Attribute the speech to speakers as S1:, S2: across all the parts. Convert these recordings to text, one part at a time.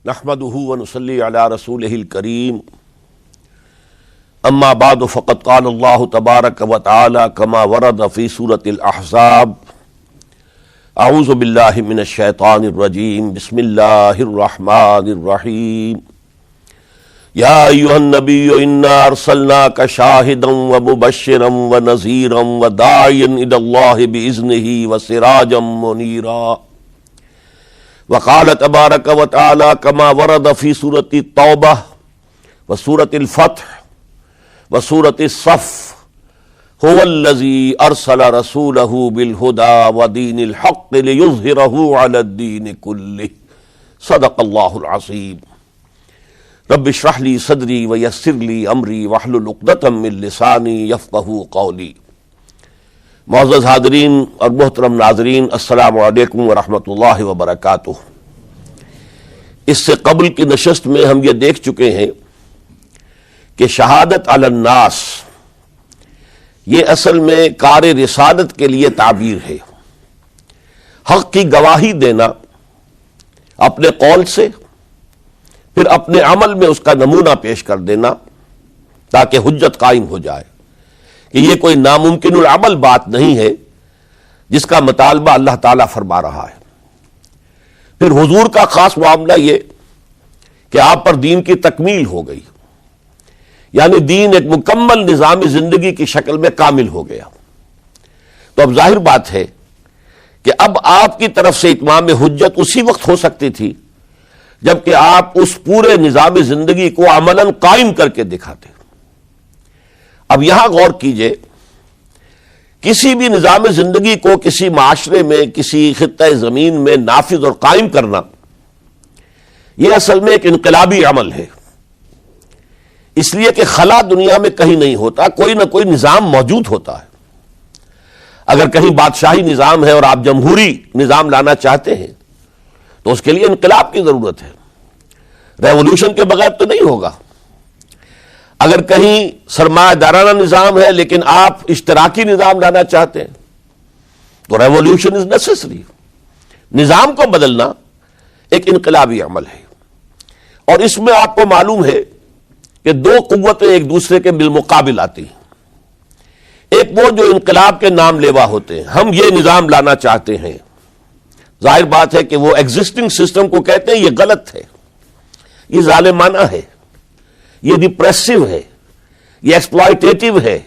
S1: نحمده ونصلي على رسوله الكريم اما بعد فقد قال الله تبارك وتعالى كما ورد في سورة الأحزاب اعوذ بالله من الشيطان الرجيم بسم الله الرحمن الرحيم يا أيها النبي إنا أرسلناك شاهدا ومبشرا ونذيرا وداعيا إلى الله بإذنه وسراجا منيرا وقال تبارك وتعالى كما ورد في سورة التوبة وسورة الفتح وسورة الصف هو الذي أرسل رسوله بالهدى ودين الحق ليظهره على الدين كله صدق الله العظيم رب اشرح لي صدري ويسر لي أمري واحلل عقدة من لساني يفقهوا قولي۔ معزز حاضرین اور محترم ناظرین، السلام علیکم ورحمۃ اللہ وبرکاتہ۔ اس سے قبل کی نشست میں ہم یہ دیکھ چکے ہیں کہ شہادت علی الناس یہ اصل میں کار رسالت کے لیے تعبیر ہے۔ حق کی گواہی دینا اپنے قول سے، پھر اپنے عمل میں اس کا نمونہ پیش کر دینا تاکہ حجت قائم ہو جائے کہ یہ کوئی ناممکن العمل بات نہیں ہے جس کا مطالبہ اللہ تعالیٰ فرما رہا ہے۔ پھر حضور کا خاص معاملہ یہ کہ آپ پر دین کی تکمیل ہو گئی، یعنی دین ایک مکمل نظام زندگی کی شکل میں کامل ہو گیا۔ تو اب ظاہر بات ہے کہ اب آپ کی طرف سے اتمام حجت اسی وقت ہو سکتی تھی جبکہ آپ اس پورے نظام زندگی کو عملاً قائم کر کے دکھاتے۔ اب یہاں غور کیجئے، کسی بھی نظام زندگی کو کسی معاشرے میں، کسی خطہ زمین میں نافذ اور قائم کرنا یہ اصل میں ایک انقلابی عمل ہے، اس لیے کہ خلا دنیا میں کہیں نہیں ہوتا، کوئی نہ کوئی نظام موجود ہوتا ہے۔ اگر کہیں بادشاہی نظام ہے اور آپ جمہوری نظام لانا چاہتے ہیں تو اس کے لیے انقلاب کی ضرورت ہے، ریولوشن کے بغیر تو نہیں ہوگا۔ اگر کہیں سرمایہ دارانہ نظام ہے لیکن آپ اشتراکی نظام لانا چاہتے ہیں تو ریولوشن از نیسیسری۔ نظام کو بدلنا ایک انقلابی عمل ہے، اور اس میں آپ کو معلوم ہے کہ دو قوتیں ایک دوسرے کے بالمقابل آتی ہیں۔ ایک وہ جو انقلاب کے نام لیوا ہوتے ہیں، ہم یہ نظام لانا چاہتے ہیں، ظاہر بات ہے کہ وہ ایگزسٹنگ سسٹم کو کہتے ہیں یہ غلط ہے، یہ ظالمانہ ہے، یہ ڈپریسو ہے، یہ ایکسپلائٹیٹو ہے،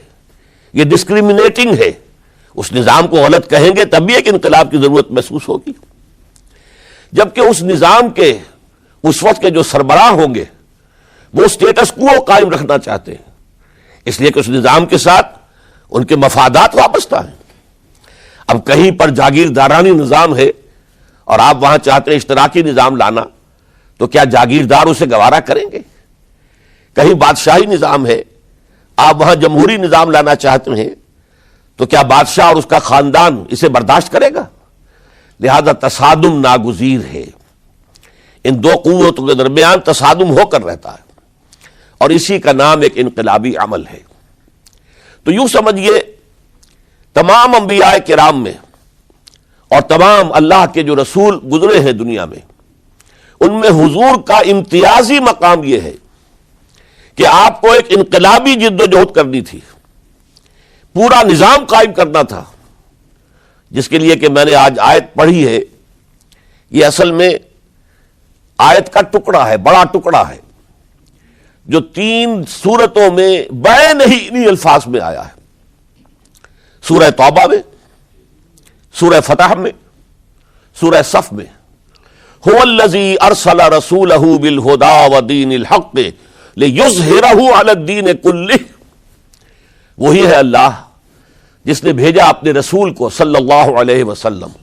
S1: یہ ڈسکریمنیٹنگ ہے۔ اس نظام کو غلط کہیں گے تب بھی ایک انقلاب کی ضرورت محسوس ہوگی۔ جبکہ اس نظام کے اس وقت کے جو سربراہ ہوں گے وہ اسٹیٹس کو قائم رکھنا چاہتے ہیں، اس لیے کہ اس نظام کے ساتھ ان کے مفادات وابستہ ہیں۔ اب کہیں پر جاگیردارانی نظام ہے اور آپ وہاں چاہتے ہیں اشتراکی نظام لانا، تو کیا جاگیردار اسے گوارا کریں گے؟ کہیں بادشاہی نظام ہے، آپ وہاں جمہوری نظام لانا چاہتے ہیں تو کیا بادشاہ اور اس کا خاندان اسے برداشت کرے گا؟ لہذا تصادم ناگزیر ہے، ان دو قوتوں کے درمیان تصادم ہو کر رہتا ہے، اور اسی کا نام ایک انقلابی عمل ہے۔ تو یوں سمجھیے تمام انبیاء کرام میں اور تمام اللہ کے جو رسول گزرے ہیں دنیا میں، ان میں حضور کا امتیازی مقام یہ ہے کہ آپ کو ایک انقلابی جد و جہد کرنی تھی، پورا نظام قائم کرنا تھا، جس کے لیے کہ میں نے آج آیت پڑھی ہے، یہ اصل میں آیت کا ٹکڑا ہے، بڑا ٹکڑا ہے، جو 3 سورتوں میں بین ہی انہی الفاظ میں آیا ہے، سورہ توبہ میں، سورہ فتح میں، سورہ صف میں۔ هو الذی ارسل رسولہ بالہدی ودین الحق لِیُظْہِرَہُ عَلَى الدِّینِ کُلِّہ، وہی ہے اللہ جس نے بھیجا اپنے رسول کو صلی اللہ علیہ وسلم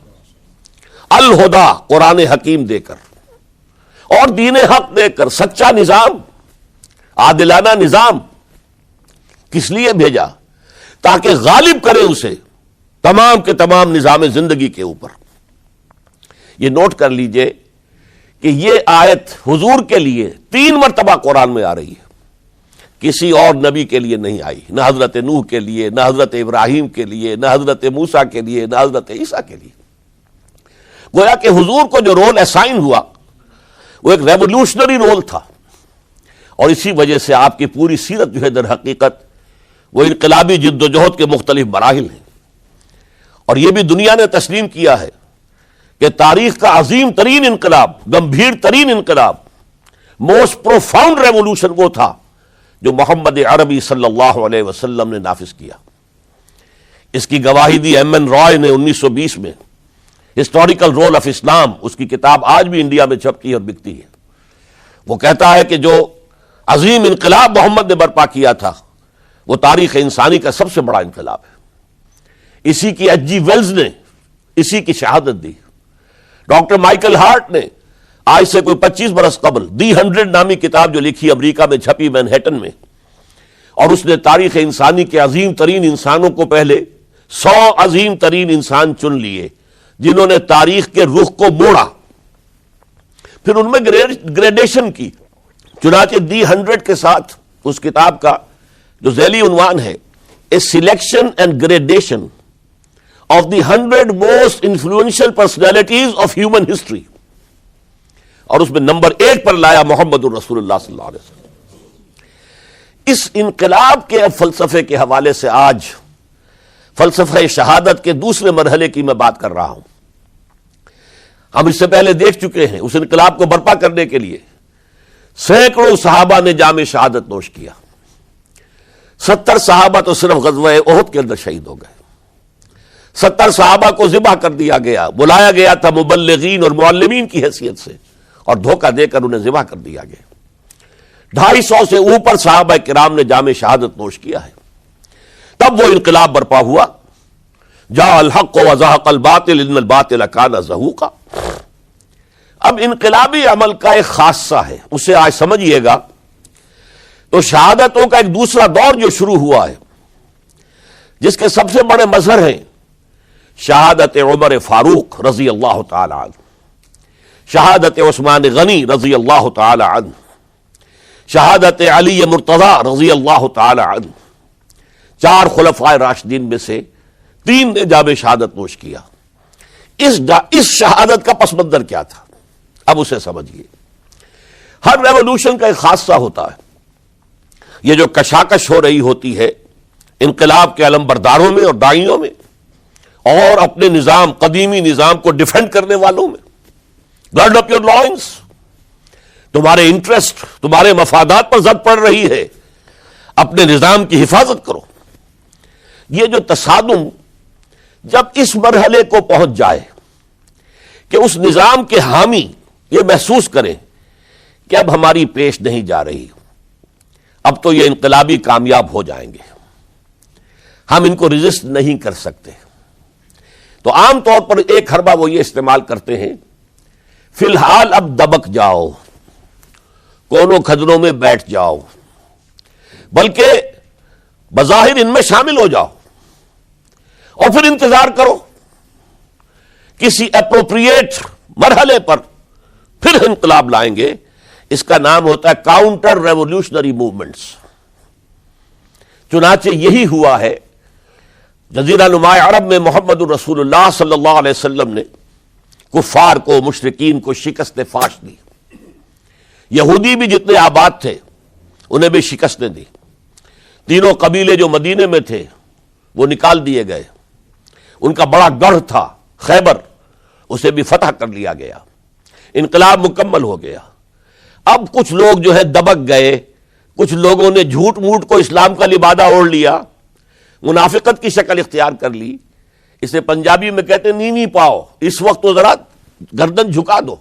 S1: الہدا، قرآن حکیم دے کر اور دین حق دے کر، سچا نظام، عادلانہ نظام۔ کس لیے بھیجا؟ تاکہ غالب کرے اسے تمام کے تمام نظام زندگی کے اوپر۔ یہ نوٹ کر لیجئے کہ یہ آیت حضور کے لیے 3 مرتبہ قرآن میں آ رہی ہے، کسی اور نبی کے لیے نہیں آئی، نہ حضرت نوح کے لیے، نہ حضرت ابراہیم کے لیے، نہ حضرت موسیٰ کے لیے، نہ حضرت عیسیٰ کے لیے۔ گویا کہ حضور کو جو رول اسائن ہوا وہ ایک ریولوشنری رول تھا، اور اسی وجہ سے آپ کی پوری سیرت جو ہے در حقیقت وہ انقلابی جد و جہد کے مختلف مراحل ہیں. اور یہ بھی دنیا نے تسلیم کیا ہے کہ تاریخ کا عظیم ترین انقلاب، گمبھیر ترین انقلاب، موسٹ پروفاؤنڈ ریولوشن وہ تھا جو محمد عربی صلی اللہ علیہ وسلم نے نافذ کیا. اس کی گواہی دی ایم این رائے نے 1920 میں ہسٹوریکل رول آف اسلام، اس کی کتاب آج بھی انڈیا میں چھپتی ہے اور بکتی ہے. وہ کہتا ہے کہ جو عظیم انقلاب محمد نے برپا کیا تھا وہ تاریخ انسانی کا سب سے بڑا انقلاب ہے. اسی کی ایچ جی ویلز نے اسی کی شہادت دی. ڈاکٹر مائیکل ہارٹ نے آج سے کوئی 25 برس قبل دی 100 نامی کتاب جو لکھی، امریکہ میں چھپی مینہٹن میں، اور اس نے تاریخ انسانی کے عظیم ترین انسانوں کو پہلے 100 عظیم ترین انسان چن لیے جنہوں نے تاریخ کے رخ کو موڑا، پھر ان میں گریڈیشن کی. چنانچہ دی 100 کے ساتھ اس کتاب کا جو ذیلی عنوان ہے a selection and gradation of the 100 most influential personalities of human history, اور اس میں نمبر 1 پر لایا محمد الرسول اللہ صلی اللہ علیہ وسلم. اس انقلاب کے فلسفے کے حوالے سے آج فلسفہ شہادت کے دوسرے مرحلے کی میں بات کر رہا ہوں. ہم اس سے پہلے دیکھ چکے ہیں اس انقلاب کو برپا کرنے کے لیے سینکڑوں صحابہ نے جام شہادت نوش کیا. 70 صحابہ تو صرف غزوہ احد کے اندر شہید ہو گئے. 70 صحابہ کو ذبح کر دیا گیا، بلایا گیا تھا مبلغین اور معلمین کی حیثیت سے، اور دھوکہ دے کر انہیں ذبح کر دیا گیا. 250 سے اوپر صحابہ کرام نے جام شہادت نوش کیا ہے. تب وہ انقلاب برپا ہوا. جاء الحق وزهق الباطل ان الباطل كان زهوقا. اب انقلابی عمل کا ایک خاصہ ہے، اسے آج سمجھیے گا. تو شہادتوں کا ایک دوسرا دور جو شروع ہوا ہے، جس کے سب سے بڑے مظہر ہیں شہادت عمر فاروق رضی اللہ تعالی عنہ، شہادت عثمان غنی رضی اللہ تعالی عنہ، شہادت علی مرتضی رضی اللہ تعالی عنہ. 4 خلفائے راشدین میں سے 3 نے جام شہادت نوش کیا. اس شہادت کا پس منظر کیا تھا، اب اسے سمجھیے. ہر ریولوشن کا ایک خاصہ ہوتا ہے. یہ جو کشاکش ہو رہی ہوتی ہے انقلاب کے علمبرداروں میں اور داعیوں میں، اور اپنے نظام، قدیمی نظام کو ڈیفینڈ کرنے والوں میں، گارڈ اپ یور لائنس، تمہارے انٹرسٹ، تمہارے مفادات پر زد پڑ رہی ہے، اپنے نظام کی حفاظت کرو. یہ جو تصادم جب اس مرحلے کو پہنچ جائے کہ اس نظام کے حامی یہ محسوس کریں کہ اب ہماری پیش نہیں جا رہی، اب تو یہ انقلابی کامیاب ہو جائیں گے، ہم ان کو ریزسٹ نہیں کر سکتے، تو عام طور پر ایک حربہ وہ یہ استعمال کرتے ہیں، فی الحال اب دبک جاؤ، کونوں کھجروں میں بیٹھ جاؤ، بلکہ بظاہر ان میں شامل ہو جاؤ، اور پھر انتظار کرو کسی اپروپریٹ مرحلے پر پھر انقلاب لائیں گے. اس کا نام ہوتا ہے کاؤنٹر ریولوشنری موومنٹس. چنانچہ یہی ہوا ہے. جزیرہ نماء عرب میں محمد الرسول اللہ صلی اللہ علیہ وسلم نے کفار کو، مشرکین کو شکست فاش دی. یہودی بھی جتنے آباد تھے انہیں بھی شکستیں دی. 3 قبیلے جو مدینے میں تھے وہ نکال دیے گئے. ان کا بڑا گڑھ تھا خیبر، اسے بھی فتح کر لیا گیا. انقلاب مکمل ہو گیا. اب کچھ لوگ جو ہے دبک گئے، کچھ لوگوں نے جھوٹ موٹ کو اسلام کا لبادہ اوڑھ لیا، منافقت کی شکل اختیار کر لی. اسے پنجابی میں کہتے ہیں نیوی پاؤ، اس وقت تو ذرا گردن جھکا دو،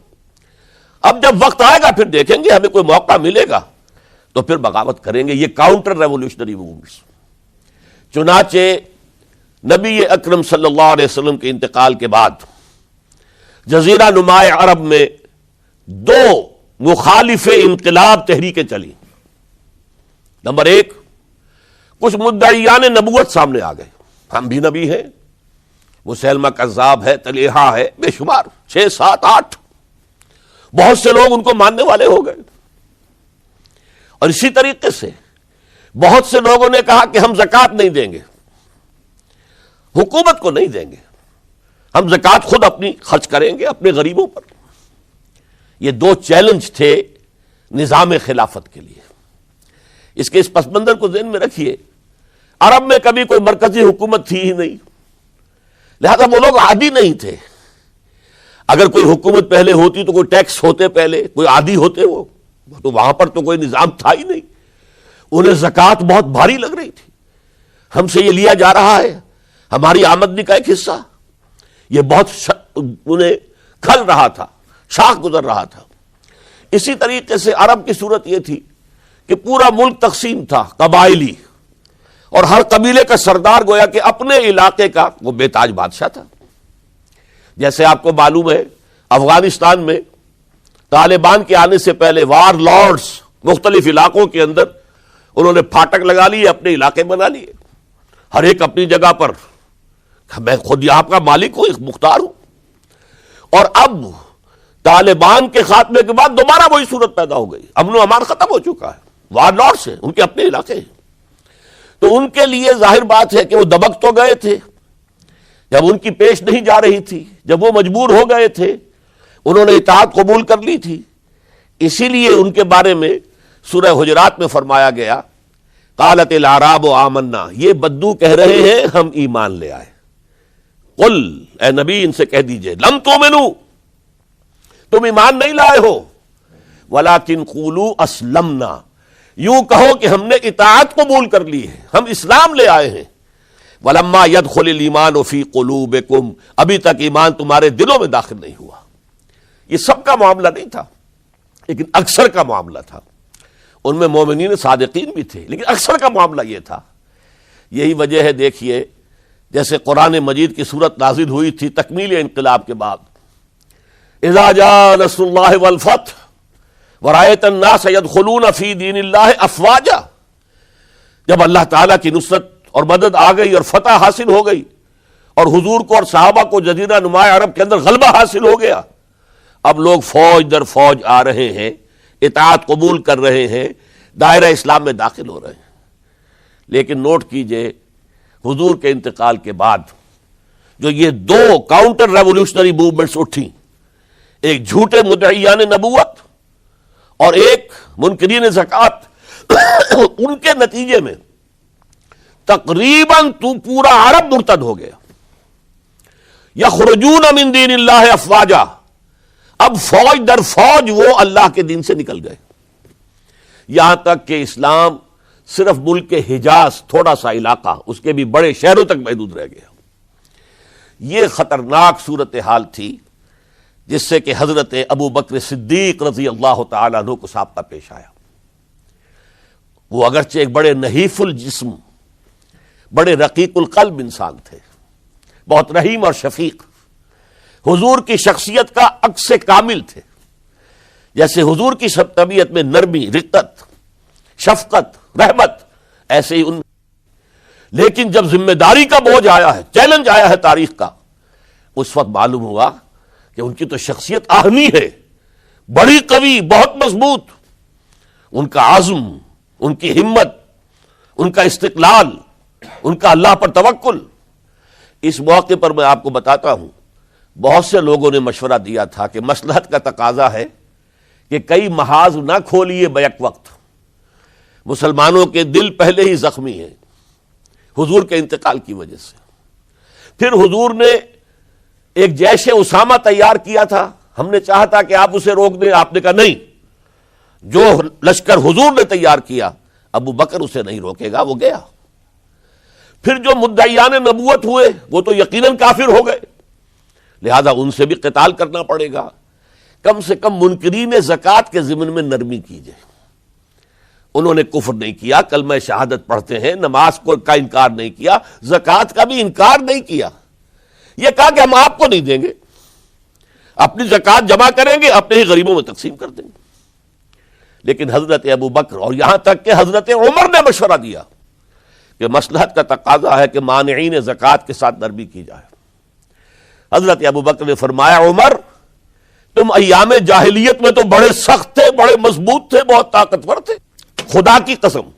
S1: اب جب وقت آئے گا پھر دیکھیں گے، ہمیں کوئی موقع ملے گا تو پھر بغاوت کریں گے. یہ کاؤنٹر ریولوشنری موومنٹس. چنانچہ نبی اکرم صلی اللہ علیہ وسلم کے انتقال کے بعد جزیرہ نماء عرب میں 2 مخالف انقلاب تحریکیں چلی. نمبر 1، کچھ مدعیان نبوت سامنے آ گئے، ہم بھی نبی ہیں، مسیلمہ کذاب ہے، طلیحہ ہے، بے شمار 6، 7، 8 بہت سے لوگ ان کو ماننے والے ہو گئے. اور اسی طریقے سے بہت سے لوگوں نے کہا کہ ہم زکوٰۃ نہیں دیں گے، حکومت کو نہیں دیں گے، ہم زکوٰۃ خود اپنی خرچ کریں گے اپنے غریبوں پر. یہ دو چیلنج تھے نظام خلافت کے لیے. اس کے اس پس منظر کو ذہن میں رکھیے. عرب میں کبھی کوئی مرکزی حکومت تھی ہی نہیں، لہذا وہ لوگ عادی نہیں تھے. اگر کوئی حکومت پہلے ہوتی تو کوئی ٹیکس ہوتے، پہلے کوئی عادی ہوتے، وہ تو وہاں پر تو کوئی نظام تھا ہی نہیں. انہیں زکوٰۃ بہت بھاری لگ رہی تھی. ہم سے یہ لیا جا رہا ہے، ہماری آمدنی کا ایک حصہ، یہ بہت انہیں کھل رہا تھا، شاخ گزر رہا تھا. اسی طریقے سے عرب کی صورت یہ تھی کہ پورا ملک تقسیم تھا، قبائلی، اور ہر قبیلے کا سردار گویا کہ اپنے علاقے کا وہ بے تاج بادشاہ تھا. جیسے آپ کو معلوم ہے افغانستان میں طالبان کے آنے سے پہلے وار لارڈز مختلف علاقوں کے اندر انہوں نے پھاٹک لگا لیے، اپنے علاقے بنا لیے، ہر ایک اپنی جگہ پر. میں خود یہاں کا مالک ہوں، مختار ہوں. اور اب طالبان کے خاتمے کے بعد دوبارہ وہی صورت پیدا ہو گئی. امن و امان ختم ہو چکا ہے، وار لارڈز ہیں، ان کے اپنے علاقے ہیں. تو ان کے لیے ظاہر بات ہے کہ وہ دبک تو گئے تھے جب ان کی پیش نہیں جا رہی تھی، جب وہ مجبور ہو گئے تھے، انہوں نے اطاعت قبول کر لی تھی. اسی لیے ان کے بارے میں سورہ حجرات میں فرمایا گیا قالت الاعراب آمنا، یہ بدو کہہ رہے ہیں ہم ایمان لے آئے. قل، اے نبی ان سے کہہ دیجئے، لم تؤمنوا، تم ایمان نہیں لائے ہو، ولکن قولوا اسلمنا، یوں کہو کہ ہم نے اطاعت قبول کر لی ہے، ہم اسلام لے آئے ہیں. ولما يدخل الايمان في قلوبكم، ابھی تک ایمان تمہارے دلوں میں داخل نہیں ہوا. یہ سب کا معاملہ نہیں تھا، لیکن اکثر کا معاملہ تھا. ان میں مومنین صادقین بھی تھے، لیکن اکثر کا معاملہ یہ تھا. یہی وجہ ہے، دیکھیے جیسے قرآن مجید کی صورت نازل ہوئی تھی تکمیل انقلاب کے بعد، اذا جاء نصر اللہ والفتح ورأیت الناس يدخلون فی دین اللہ افواجا، جب اللہ تعالیٰ کی نصرت اور مدد آ گئی اور فتح حاصل ہو گئی اور حضور کو اور صحابہ کو جزیرہ نما عرب کے اندر غلبہ حاصل ہو گیا، اب لوگ فوج در فوج آ رہے ہیں، اطاعت قبول کر رہے ہیں، دائرہ اسلام میں داخل ہو رہے ہیں. لیکن نوٹ کیجئے حضور کے انتقال کے بعد جو یہ دو کاؤنٹر ریولوشنری موومنٹس اٹھیں، ایک جھوٹے مدعیان نبوت اور ایک منکرین زکوٰۃ، ان کے نتیجے میں تقریباً پورا عرب مرتد ہو گیا. یخرجون من دین اللہ افواجا، اب فوج در فوج وہ اللہ کے دین سے نکل گئے، یہاں تک کہ اسلام صرف ملک کے حجاز، تھوڑا سا علاقہ، اس کے بھی بڑے شہروں تک محدود رہ گیا. یہ خطرناک صورتحال تھی جس سے کہ حضرت ابو بکر صدیق رضی اللہ تعالیٰ عنہ کو سابقہ پیش آیا. وہ اگرچہ ایک بڑے نحیف الجسم، بڑے رقیق القلب انسان تھے، بہت رحیم اور شفیق، حضور کی شخصیت کا عکس کامل تھے. جیسے حضور کی طبیعت میں نرمی، رقت، شفقت، رحمت، ایسے ہی ان. لیکن جب ذمہ داری کا بوجھ آیا ہے، چیلنج آیا ہے تاریخ کا، اس وقت معلوم ہوا کہ ان کی تو شخصیت آہنی ہے، بڑی قوی، بہت مضبوط. ان کا عزم، ان کی ہمت، ان کا استقلال، ان کا اللہ پر توکل. اس موقع پر میں آپ کو بتاتا ہوں، بہت سے لوگوں نے مشورہ دیا تھا کہ مصلحت کا تقاضا ہے کہ کئی محاذ نہ کھولیے بیک وقت. مسلمانوں کے دل پہلے ہی زخمی ہیں حضور کے انتقال کی وجہ سے. پھر حضور نے ایک جیش اسامہ تیار کیا تھا، ہم نے چاہا تھا کہ آپ اسے روک دیں، آپ نے کہا نہیں، جو لشکر حضور نے تیار کیا ابو بکر اسے نہیں روکے گا، وہ گیا. پھر جو مدعیان نبوت ہوئے وہ تو یقیناً کافر ہو گئے، لہذا ان سے بھی قتال کرنا پڑے گا. کم سے کم منکرین زکوٰۃ کے ضمن میں نرمی کیجئے. انہوں نے کفر نہیں کیا، کلمہ شہادت پڑھتے ہیں، نماز کا انکار نہیں کیا، زکوٰۃ کا بھی انکار نہیں کیا. یہ کہا کہ ہم آپ کو نہیں دیں گے، اپنی زکوٰۃ جمع کریں گے، اپنے ہی غریبوں میں تقسیم کر دیں گے. لیکن حضرت ابو بکر اور یہاں تک کہ حضرت عمر نے مشورہ دیا کہ مصلحت کا تقاضا ہے کہ مانعین زکوٰۃ کے ساتھ نرمی کی جائے. حضرت ابو بکر نے فرمایا، عمر تم ایام جاہلیت میں تو بڑے سخت تھے، بڑے مضبوط تھے، بہت طاقتور تھے. خدا کی قسم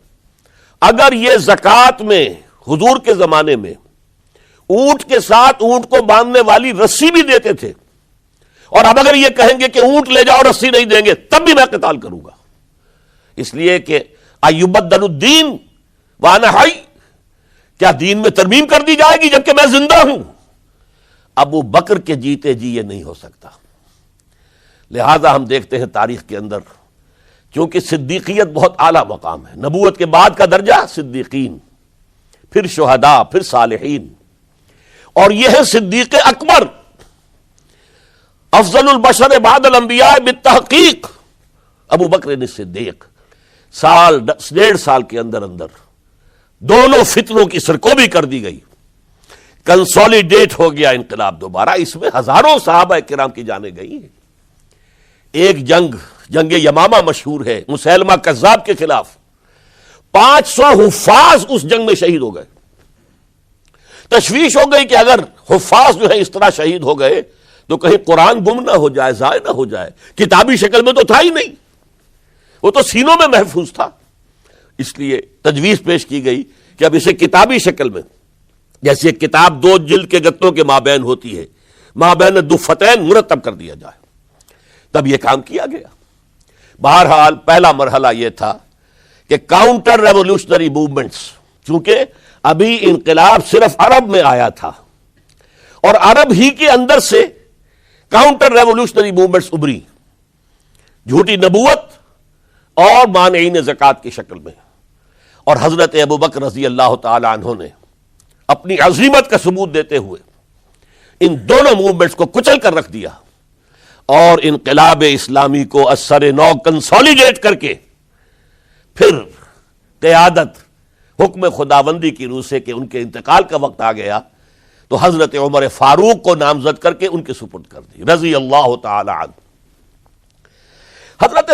S1: اگر یہ زکوٰۃ میں حضور کے زمانے میں اونٹ کے ساتھ اونٹ کو باندھنے والی رسی بھی دیتے تھے اور اب اگر یہ کہیں گے کہ اونٹ لے جاؤ رسی نہیں دیں گے تب بھی میں قتال کروں گا، اس لیے کہ ایبدل الدین وانا حی، کیا دین میں ترمیم کر دی جائے گی جبکہ میں زندہ ہوں؟ ابو بکر کے جیتے جی یہ نہیں ہو سکتا۔ لہذا ہم دیکھتے ہیں تاریخ کے اندر، چونکہ صدیقیت بہت اعلیٰ مقام ہے، نبوت کے بعد کا درجہ صدیقین، پھر شہداء، پھر صالحین، اور یہ ہے صدیق اکبر، افضل البشر بعد الانبیاء بالتحقیق ابو بکر صدیق۔ سال 1.5 سال کے اندر دونوں فتنوں کی سرکوبی کر دی گئی، کنسولیڈیٹ ہو گیا انقلاب دوبارہ۔ اس میں ہزاروں صحابہ کرام کی جانیں گئی ہیں۔ ایک جنگ یمامہ مشہور ہے، مسیلمہ کذاب کے خلاف 500 حفاظ اس جنگ میں شہید ہو گئے۔ تشویش ہو گئی کہ اگر حفاظ جو ہے اس طرح شہید ہو گئے تو کہیں قرآن گم نہ ہو جائے، ضائع نہ ہو جائے۔ کتابی شکل میں تو تھا ہی نہیں، وہ تو سینوں میں محفوظ تھا، اس لیے تجویز پیش کی گئی کہ اب اسے کتابی شکل میں، جیسے کتاب 2 جلد کے گتوں کے مابین ہوتی ہے، مابین دفتین مرتب کر دیا جائے۔ تب یہ کام کیا گیا۔ بہرحال پہلا مرحلہ یہ تھا کہ کاؤنٹر ریولوشنری موومنٹس، چونکہ ابھی انقلاب صرف عرب میں آیا تھا اور عرب ہی کے اندر سے کاؤنٹر ریولوشنری موومنٹس ابری، جھوٹی نبوت اور مانعین زکوٰۃ کی شکل میں، اور حضرت ابو بکر رضی اللہ تعالی عنہ نے اپنی عظیمت کا ثبوت دیتے ہوئے ان دونوں موومنٹس کو کچل کر رکھ دیا اور انقلاب اسلامی کو اثر نو کنسولیڈیٹ کر کے پھر قیادت حکم خداوندی کی روح سے کہ ان کے انتقال کا وقت آ گیا تو حضرت عمر فاروق کو نامزد کر کے ان کے سپرد کر دی رضی اللہ تعالی عنہ۔ حضرت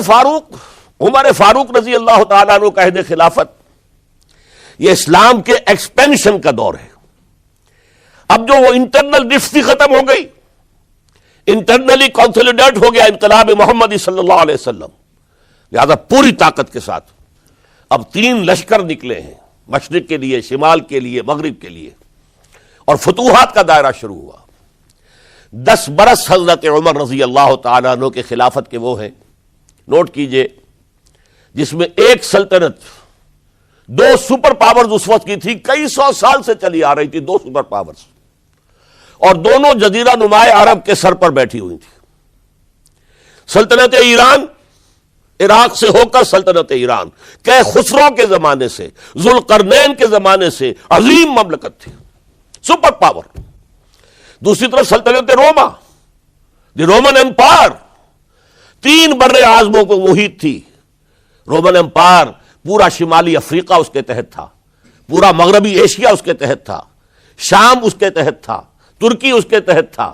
S1: عمر فاروق رضی اللہ تعالیٰ عنہ کا عہد خلافت یہ اسلام کے ایکسپینشن کا دور ہے۔ اب جو وہ انٹرنل ڈفتی ختم ہو گئی، انٹرنلی کنسولیڈیٹ ہو گیا انقلاب محمدی صلی اللہ علیہ وسلم، لہذا پوری طاقت کے ساتھ اب 3 لشکر نکلے ہیں، مشرق کے لیے، شمال کے لیے، مغرب کے لیے، اور فتوحات کا دائرہ شروع ہوا۔ 10 برس حضرت عمر رضی اللہ تعالیٰ عنہ کے خلافت کے وہ ہیں، نوٹ کیجئے، جس میں ایک سلطنت 2 سپر پاورز اس وقت کی تھی، کئی 100 سال سے چلی آ رہی تھی 2 سپر پاورز، اور دونوں جزیرہ نمائے عرب کے سر پر بیٹھی ہوئی تھی۔ سلطنت ایران، عراق سے ہو کر سلطنت ایران، کہ خسرو کے زمانے سے، ذوالقرنین کے زمانے سے عظیم مملکت تھی، سپر پاور۔ دوسری طرف سلطنت روما، دی رومن امپائر، 3 بر اعظموں کو محیط تھی۔ رومن امپائر پورا شمالی افریقہ اس کے تحت تھا، پورا مغربی ایشیا اس کے تحت تھا، شام اس کے تحت تھا، ترکی اس کے تحت تھا،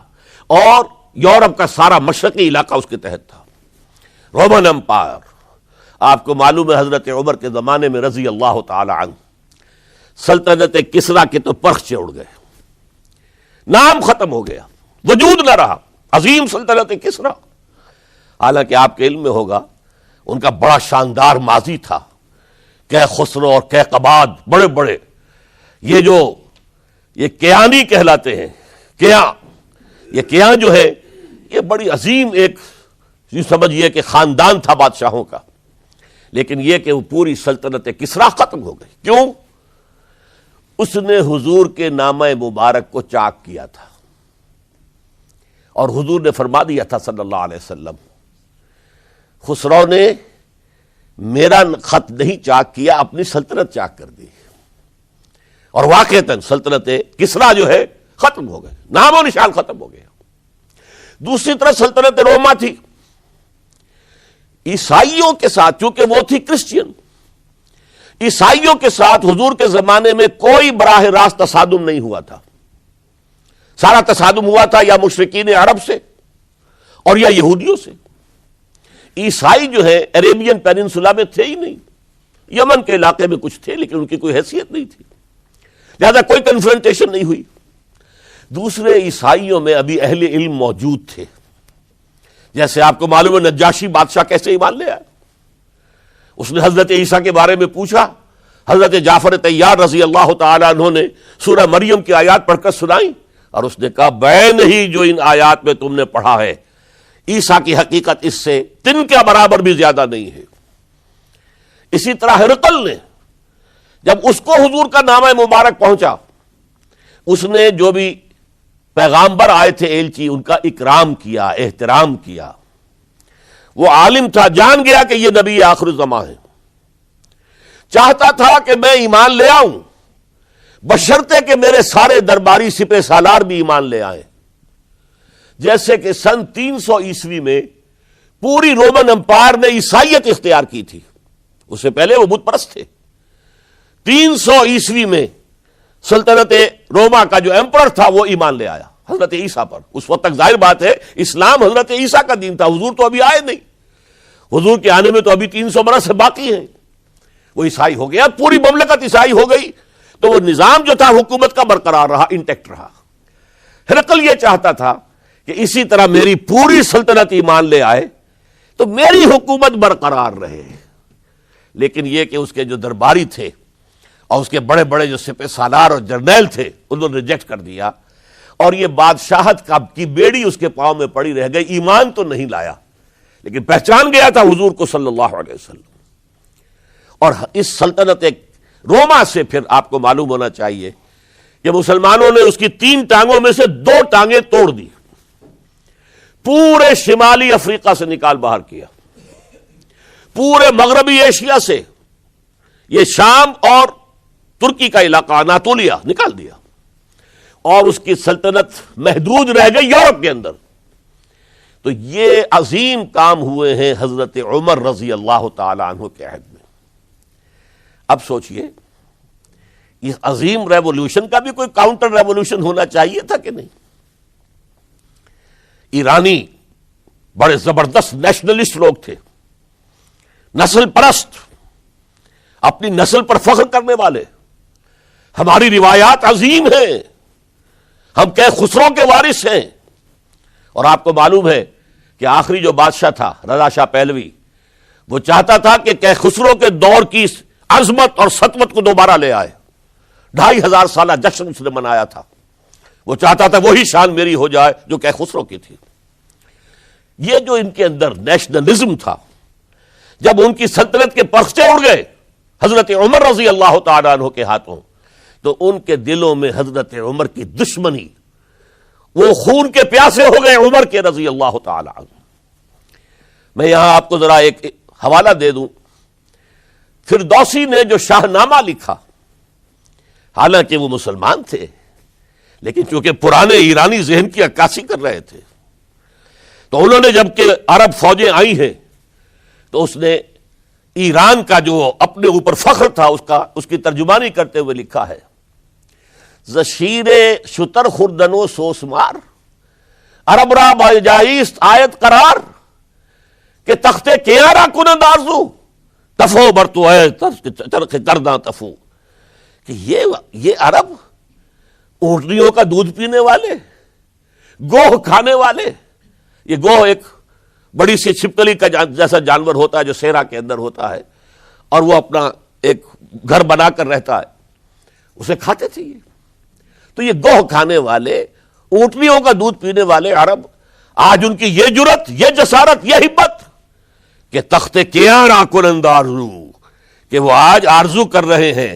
S1: اور یورپ کا سارا مشرقی علاقہ اس کے تحت تھا۔ رومن امپائر، آپ کو معلوم ہے حضرت عمر کے زمانے میں رضی اللہ تعالی عنہ سلطنت کسریٰ کے تو پرخچے اڑ گئے، نام ختم ہو گیا، وجود نہ رہا عظیم سلطنت کسریٰ۔ حالانکہ آپ کے علم میں ہوگا ان کا بڑا شاندار ماضی تھا، کہ خسرو اور کیقباد، بڑے بڑے یہ کیانی کہلاتے ہیں، یہ کیاں جو ہے یہ بڑی عظیم ایک سمجھیے کہ خاندان تھا بادشاہوں کا، لیکن یہ کہ وہ پوری سلطنت کسریٰ ختم ہو گئی۔ کیوں؟ اس نے حضور کے نامہ مبارک کو چاک کیا تھا، اور حضور نے فرما دیا تھا صلی اللہ علیہ وسلم، خسرو نے میرا خط نہیں چاک کیا، اپنی سلطنت چاک کر دی، اور واقعتاً سلطنت کسریٰ جو ہے ختم ہو گئے، نام و نشان ختم ہو گیا۔ دوسری طرف سلطنت روما تھی، عیسائیوں کے ساتھ، چونکہ وہ تھی کرسچین، عیسائیوں کے ساتھ حضور کے زمانے میں کوئی براہ راست تصادم نہیں ہوا تھا، سارا تصادم ہوا تھا یا مشرکین عرب سے اور یا یہودیوں سے۔ عیسائی جو ہے عربین پیننسولا میں تھے ہی نہیں، یمن کے علاقے میں کچھ تھے لیکن ان کی کوئی حیثیت نہیں تھی، لہذا کوئی کنفرنٹیشن نہیں ہوئی۔ دوسرے عیسائیوں میں ابھی اہل علم موجود تھے، جیسے آپ کو معلوم ہے نجاشی بادشاہ کیسے ایمان لے آئے، اس نے حضرت عیسیٰ کے بارے میں پوچھا، حضرت جعفر طیار رضی اللہ تعالیٰ عنہ نے سورہ مریم کی آیات پڑھ کر سنائی، اور اس نے کہا بین ہی جو ان آیات میں تم نے پڑھا ہے عیسیٰ کی حقیقت اس سے تن کے برابر بھی زیادہ نہیں ہے۔ اسی طرح ہرقل نے جب اس کو حضور کا نامہ مبارک پہنچا، اس نے جو بھی پیغامبر آئے تھے ایلچی، ان کا اکرام کیا، احترام کیا۔ وہ عالم تھا، جان گیا کہ یہ نبی آخر الزمان ہے، چاہتا تھا کہ میں ایمان لے آؤں بشرطے کہ میرے سارے درباری سپہ سالار بھی ایمان لے آئیں۔ جیسے کہ سن 300 عیسوی میں پوری رومن امپائر نے عیسائیت اختیار کی تھی، اس سے پہلے وہ بت پرست تھے۔ 300 عیسوی میں سلطنت روما کا جو ایمپرر تھا وہ ایمان لے آیا حضرت عیسیٰ پر۔ اس وقت تک ظاہر بات ہے اسلام حضرت عیسیٰ کا دین تھا، حضور تو ابھی آئے نہیں، حضور کے آنے میں تو ابھی 300 برس سے باقی ہیں۔ وہ عیسائی ہو گیا، پوری مملکت عیسائی ہو گئی، تو وہ نظام جو تھا حکومت کا برقرار رہا، انٹیکٹ رہا۔ ہرقل یہ چاہتا تھا کہ اسی طرح میری پوری سلطنت ایمان لے آئے تو میری حکومت برقرار رہے، لیکن یہ کہ اس کے جو درباری تھے اور اس کے بڑے بڑے جو سپہ سالار اور جرنیل تھے انہوں نے ریجیکٹ کر دیا، اور یہ بادشاہت کی بیڑی اس کے پاؤں میں پڑی رہ گئی۔ ایمان تو نہیں لایا لیکن پہچان گیا تھا حضور کو صلی اللہ علیہ وسلم۔ اور اس سلطنت روما سے پھر آپ کو معلوم ہونا چاہیے کہ مسلمانوں نے اس کی 3 ٹانگوں میں سے 2 ٹانگیں توڑ دی، پورے شمالی افریقہ سے نکال باہر کیا، پورے مغربی ایشیا سے، یہ شام اور ترکی کا علاقہ اناطولیہ نکال دیا، اور اس کی سلطنت محدود رہ گئی یورپ کے اندر۔ تو یہ عظیم کام ہوئے ہیں حضرت عمر رضی اللہ تعالی عنہ کے عہد میں۔ اب سوچئے اس عظیم ریولوشن کا بھی کوئی کاؤنٹر ریولوشن ہونا چاہیے تھا کہ نہیں؟ ایرانی بڑے زبردست نیشنلسٹ لوگ تھے، نسل پرست، اپنی نسل پر فخر کرنے والے، ہماری روایات عظیم ہیں، ہم خسرو کے وارث ہیں۔ اور آپ کو معلوم ہے کہ آخری جو بادشاہ تھا رضا شاہ پہلوی، وہ چاہتا تھا کہ خسرو کے دور کی عظمت اور سطوت کو دوبارہ لے آئے۔ 2500 سالہ جشن اس نے منایا تھا، وہ چاہتا تھا وہی شان میری ہو جائے جو خسرو کی تھی۔ یہ جو ان کے اندر نیشنلزم تھا، جب ان کی سلطنت کے پرچے اڑ گئے حضرت عمر رضی اللہ تعالیٰ عنہ کے ہاتھوں، تو ان کے دلوں میں حضرت عمر کی دشمنی، وہ خون کے پیاسے ہو گئے عمر کے رضی اللہ تعالیٰ عنہ۔ میں یہاں آپ کو ذرا ایک حوالہ دے دوں، فردوسی نے جو شاہ نامہ لکھا، حالانکہ وہ مسلمان تھے لیکن چونکہ پرانے ایرانی ذہن کی عکاسی کر رہے تھے، تو انہوں نے جب کہ عرب فوجیں آئی ہیں تو اس نے ایران کا جو اپنے اوپر فخر تھا اس کی ترجمانی کرتے ہوئے لکھا ہے، زشیر شتر خوردن و سوسمار عرب را بجائیست آیت قرار کہ تخت کیارا کنند آرزو تفو برتو ہے چرخ کرداں تفو، کہ یہ عرب اونٹنیوں کا دودھ پینے والے، گوہ کھانے والے، یہ گوہ ایک بڑی سی چھپکلی کا جیسا جانور ہوتا ہے جو صحرا کے اندر ہوتا ہے، اور وہ اپنا ایک گھر بنا کر رہتا ہے، اسے کھاتے تھے یہ۔ تو یہ گوہ کھانے والے، اونٹنیوں کا دودھ پینے والے عرب، آج ان کی یہ جرت، یہ جسارت، یہ ہمت کہ تخت کیارا کنند آرزو، کہ وہ آج آرزو کر رہے ہیں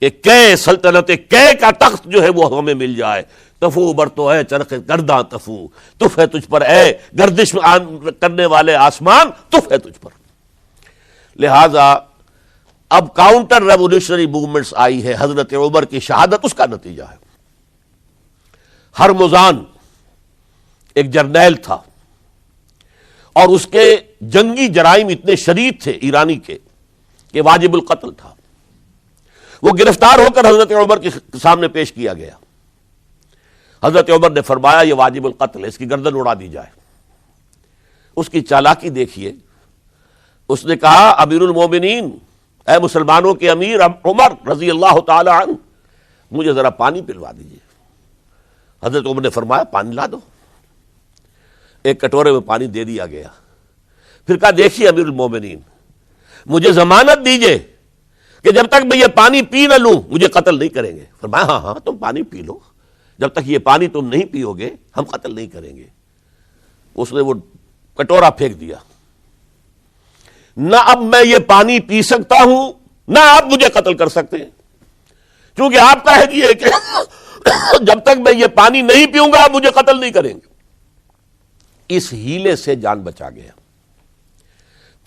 S1: کہ کئے سلطنت کئے کا تخت جو ہے وہ ہمیں مل جائے۔ تفو برتو ہے چرخ گرداں تفو، تف ہے تجھ پر اے گردش کرنے والے آسمان، تف ہے تجھ پر۔ لہذا اب کاؤنٹر ریولیوشنری موومنٹس آئی ہے، حضرت عمر کی شہادت اس کا نتیجہ ہے۔ ہرمزان ایک جرنیل تھا اور اس کے جنگی جرائم اتنے شدید تھے ایرانی کے کہ واجب القتل تھا۔ وہ گرفتار ہو کر حضرت عمر کے سامنے پیش کیا گیا۔ حضرت عمر نے فرمایا یہ واجب القتل ہے، اس کی گردن اڑا دی جائے۔ اس کی چالاکی دیکھیے، اس نے کہا امیر المومنین، اے مسلمانوں کے امیر عمر رضی اللہ تعالی عنہ، مجھے ذرا پانی پلوا دیجیے۔ حضرت عمر نے فرمایا پانی لا دو۔ ایک کٹورے میں پانی دے دیا گیا، پھر کہا دیکھیے امیر المومنین، مجھے ضمانت دیجیے کہ جب تک میں یہ پانی پی نہ لوں مجھے قتل نہیں کریں گے۔ فرمایا ہاں ہاں تم پانی پی لو، جب تک یہ پانی تم نہیں پیو گے ہم قتل نہیں کریں گے۔ اس نے وہ کٹورا پھینک دیا، نہ اب میں یہ پانی پی سکتا ہوں نہ آپ مجھے قتل کر سکتے ہیں، کیونکہ آپ کا ہے یہ کہ جب تک میں یہ پانی نہیں پیوں گا آپ مجھے قتل نہیں کریں گے۔ اس ہیلے سے جان بچا گیا۔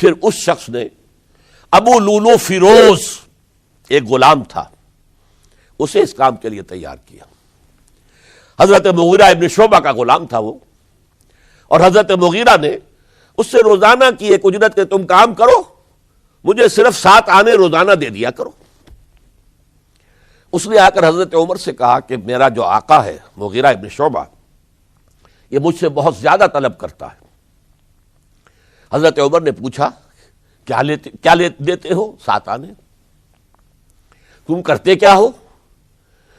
S1: پھر اس شخص نے ابو لولو فیروز ایک غلام تھا، اسے اس کام کے لیے تیار کیا۔ حضرت مغیرہ ابن شعبہ کا غلام تھا وہ، اور حضرت مغیرہ نے اس سے روزانہ کی ایک اجرت کہ تم کام کرو، مجھے صرف 7 آنے روزانہ دے دیا کرو۔ اس نے آ کر حضرت عمر سے کہا کہ میرا جو آقا ہے مغیرہ ابن شعبہ یہ مجھ سے بہت زیادہ طلب کرتا ہے۔ حضرت عمر نے پوچھا کیا دیتے ہو؟ 7 آنے۔ تم کرتے کیا ہو؟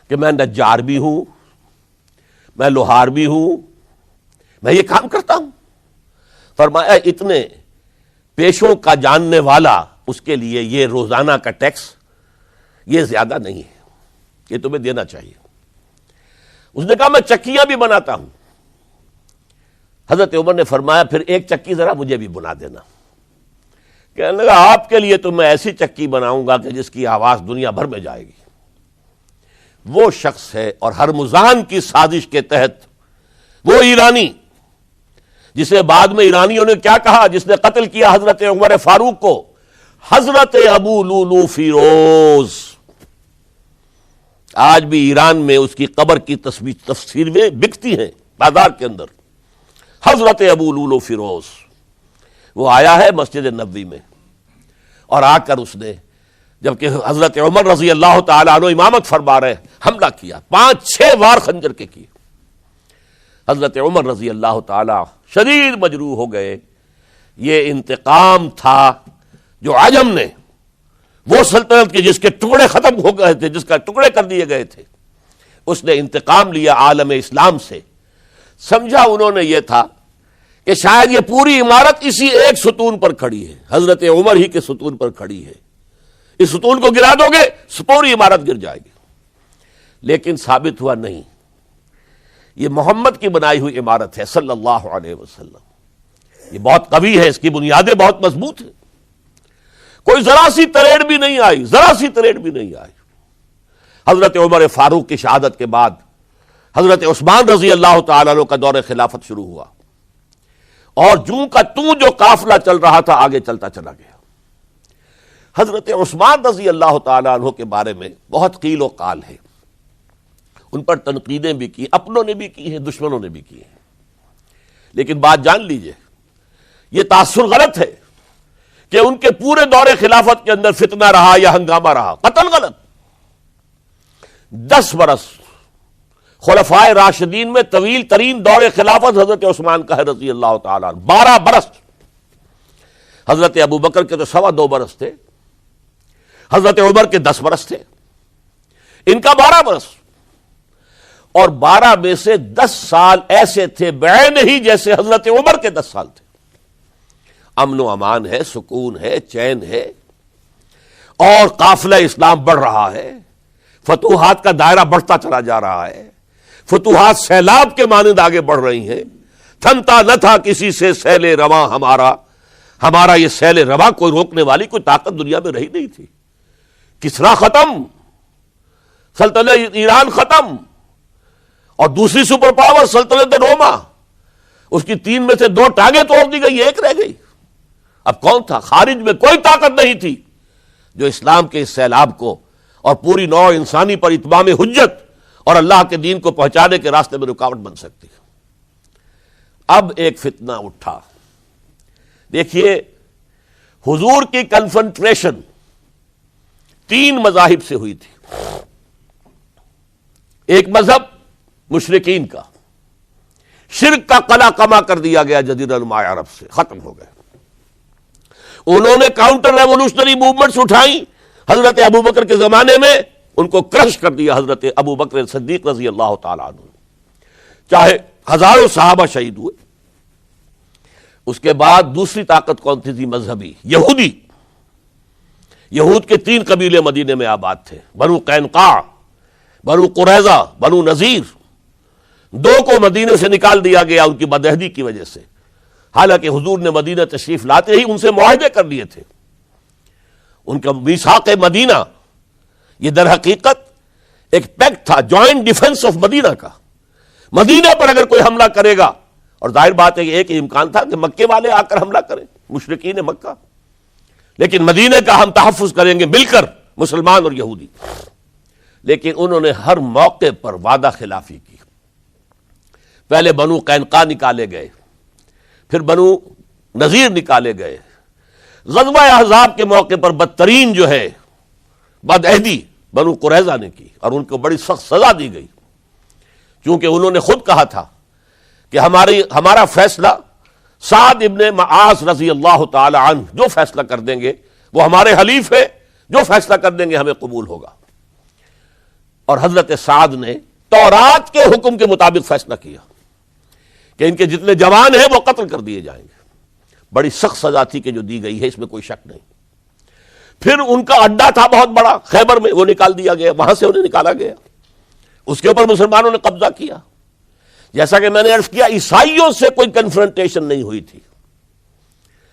S1: کہ میں نجار بھی ہوں، میں لوہار بھی ہوں، میں یہ کام کرتا ہوں۔ فرمایا اتنے پیشوں کا جاننے والا اس کے لیے یہ روزانہ کا ٹیکس یہ زیادہ نہیں ہے، یہ تمہیں دینا چاہیے۔ اس نے کہا میں چکیاں بھی بناتا ہوں۔ حضرت عمر نے فرمایا پھر ایک چکی ذرا مجھے بھی بنا دینا۔ کہنے لگا آپ کے لیے تو میں ایسی چکی بناؤں گا کہ جس کی آواز دنیا بھر میں جائے گی۔ وہ شخص ہے اور ہرمزان کی سازش کے تحت وہ ایرانی جسے بعد میں ایرانیوں نے کیا کہا، جس نے قتل کیا حضرت عمر فاروق کو، حضرت ابو لولو فیروز۔ آج بھی ایران میں اس کی قبر کی تصویریں بکتی ہیں بازار کے اندر، حضرت ابو لولو فیروز۔ وہ آیا ہے مسجد نبوی میں اور آ کر اس نے جبکہ حضرت عمر رضی اللہ تعالیٰ عنہ امامت فرما رہے حملہ کیا، 5-6 وار خنجر کے کیے۔ حضرت عمر رضی اللہ تعالیٰ شدید مجروح ہو گئے۔ یہ انتقام تھا جو عجم نے، وہ سلطنت کے جس کے ٹکڑے ختم ہو گئے تھے، جس کا ٹکڑے کر دیے گئے تھے، اس نے انتقام لیا عالم اسلام سے۔ سمجھا انہوں نے یہ تھا کہ شاید یہ پوری عمارت اسی ایک ستون پر کھڑی ہے، حضرت عمر ہی کے ستون پر کھڑی ہے، اس ستون کو گرا دو گے پوری عمارت گر جائے گی۔ لیکن ثابت ہوا نہیں، یہ محمد کی بنائی ہوئی عمارت ہے صلی اللہ علیہ وسلم، یہ بہت قوی ہے، اس کی بنیادیں بہت مضبوط ہیں، کوئی ذرا سی تریڑ بھی نہیں آئی، ذرا سی تریڑ بھی نہیں آئی۔ حضرت عمر فاروق کی شہادت کے بعد حضرت عثمان رضی اللہ تعالیٰ عنہ کا دور خلافت شروع ہوا، اور جوں کا توں جو قافلہ چل رہا تھا آگے چلتا چلا گیا۔ حضرت عثمان رضی اللہ تعالیٰ عنہ کے بارے میں بہت قیل و قال ہے، ان پر تنقیدیں بھی کی، اپنوں نے بھی کی ہیں، دشمنوں نے بھی کی ہیں۔ لیکن بات جان لیجئے، یہ تاثر غلط ہے کہ ان کے پورے دور خلافت کے اندر فتنہ رہا یا ہنگامہ رہا، قطعاً غلط۔ 10 برس خلفائے راشدین میں طویل ترین دور خلافت حضرت عثمان کا ہے رضی اللہ تعالیٰ عنہ، 12 برس۔ حضرت ابو بکر کے تو 2.25 برس تھے، حضرت عمر کے 10 برس تھے، ان کا 12 برس، اور 12 میں سے 10 سال ایسے تھے بعین ہی جیسے حضرت عمر کے 10 سال تھے۔ امن و امان ہے، سکون ہے، چین ہے، اور قافلہ اسلام بڑھ رہا ہے، فتوحات کا دائرہ بڑھتا چلا جا رہا ہے، فتوحات سیلاب کے مانند آگے بڑھ رہی ہیں۔ تھمتا نہ تھا کسی سے سیل رواں ہمارا یہ سیل رواں کوئی روکنے والی کوئی طاقت دنیا میں رہی نہیں تھی۔ کسرا ختم، سلطنت ایران ختم، اور دوسری سپر پاور سلطنت روما، اس کی 3 میں سے 2 ٹانگیں توڑ دی گئی، 1 رہ گئی۔ اب کون تھا؟ خارج میں کوئی طاقت نہیں تھی جو اسلام کے اس سیلاب کو اور پوری نوع انسانی پر اتمام حجت اور اللہ کے دین کو پہنچانے کے راستے میں رکاوٹ بن سکتی ہے۔ اب ایک فتنہ اٹھا، دیکھیے حضور کی کنفنٹریشن 3 مذاہب سے ہوئی تھی۔ ایک مذہب مشرکین کا، شرک کا قلع کما کر دیا گیا جزیرہ نما عرب سے، ختم ہو گئے۔ انہوں نے کاؤنٹر ریولوشنری موومنٹس اٹھائیں حضرت ابو بکر کے زمانے میں، ان کو کرش کر دیا حضرت ابو بکر صدیق رضی اللہ تعالیٰ عنہ، چاہے ہزاروں صحابہ شہید ہوئے۔ اس کے بعد دوسری طاقت کون تھی؟ مذہبی یہودی۔ یہود کے 3 قبیلے مدینے میں آباد تھے، بنو قینقاع، بنو قریظہ، بنو نذیر۔ 2 کو مدینے سے نکال دیا گیا ان کی بدعہدی کی وجہ سے۔ حالانکہ حضور نے مدینہ تشریف لاتے ہی ان سے معاہدے کر لیے تھے. ان کا میثاق مدینہ یہ در حقیقت ایک پیکٹ تھا، جوائنٹ ڈیفنس آف مدینہ کا. مدینہ پر اگر کوئی حملہ کرے گا، اور ظاہر بات ہے کہ ایک امکان تھا کہ مکے والے آ کر حملہ کریں، مشرکین مکہ، لیکن مدینہ کا ہم تحفظ کریں گے مل کر، مسلمان اور یہودی. لیکن انہوں نے ہر موقع پر وعدہ خلافی کی. پہلے بنو قینقاع نکالے گئے، پھر بنو نذیر نکالے گئے. غزوہ احزاب کے موقع پر بدترین جو ہے بدعہدی بنو قریظہ نے کی، اور ان کو بڑی سخت سزا دی گئی، چونکہ انہوں نے خود کہا تھا کہ ہمارا فیصلہ سعد ابن معاذ رضی اللہ تعالی عنہ جو فیصلہ کر دیں گے وہ ہمارے حلیف ہے، جو فیصلہ کر دیں گے ہمیں قبول ہوگا. اور حضرت سعد نے تورات کے حکم کے مطابق فیصلہ کیا کہ ان کے جتنے جوان ہیں وہ قتل کر دیے جائیں گے. بڑی سخت سزا تھی کہ جو دی گئی ہے، اس میں کوئی شک نہیں. پھر ان کا اڈا تھا بہت بڑا خیبر میں، وہ نکال دیا گیا، وہاں سے انہیں نکالا گیا. اس کے اوپر مسلمانوں نے قبضہ کیا. جیسا کہ میں نے عرض کیا، عیسائیوں سے کوئی کنفرنٹیشن نہیں ہوئی تھی،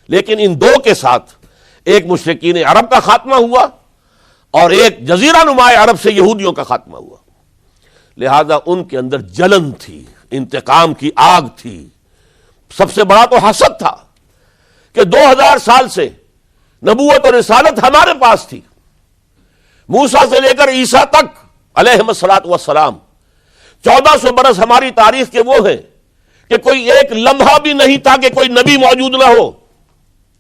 S1: لیکن ان دو کے ساتھ ایک مشرکین عرب کا خاتمہ ہوا اور ایک جزیرہ نما عرب سے یہودیوں کا خاتمہ ہوا. لہذا ان کے اندر جلن تھی، انتقام کی آگ تھی. سب سے بڑا تو حسد تھا کہ 2000 سال سے نبوت اور رسالت ہمارے پاس تھی. موسیٰ سے لے کر عیسیٰ تک علیہم الصلاۃ والسلام 1400 برس ہماری تاریخ کے وہ ہیں کہ کوئی ایک لمحہ بھی نہیں تھا کہ کوئی نبی موجود نہ ہو.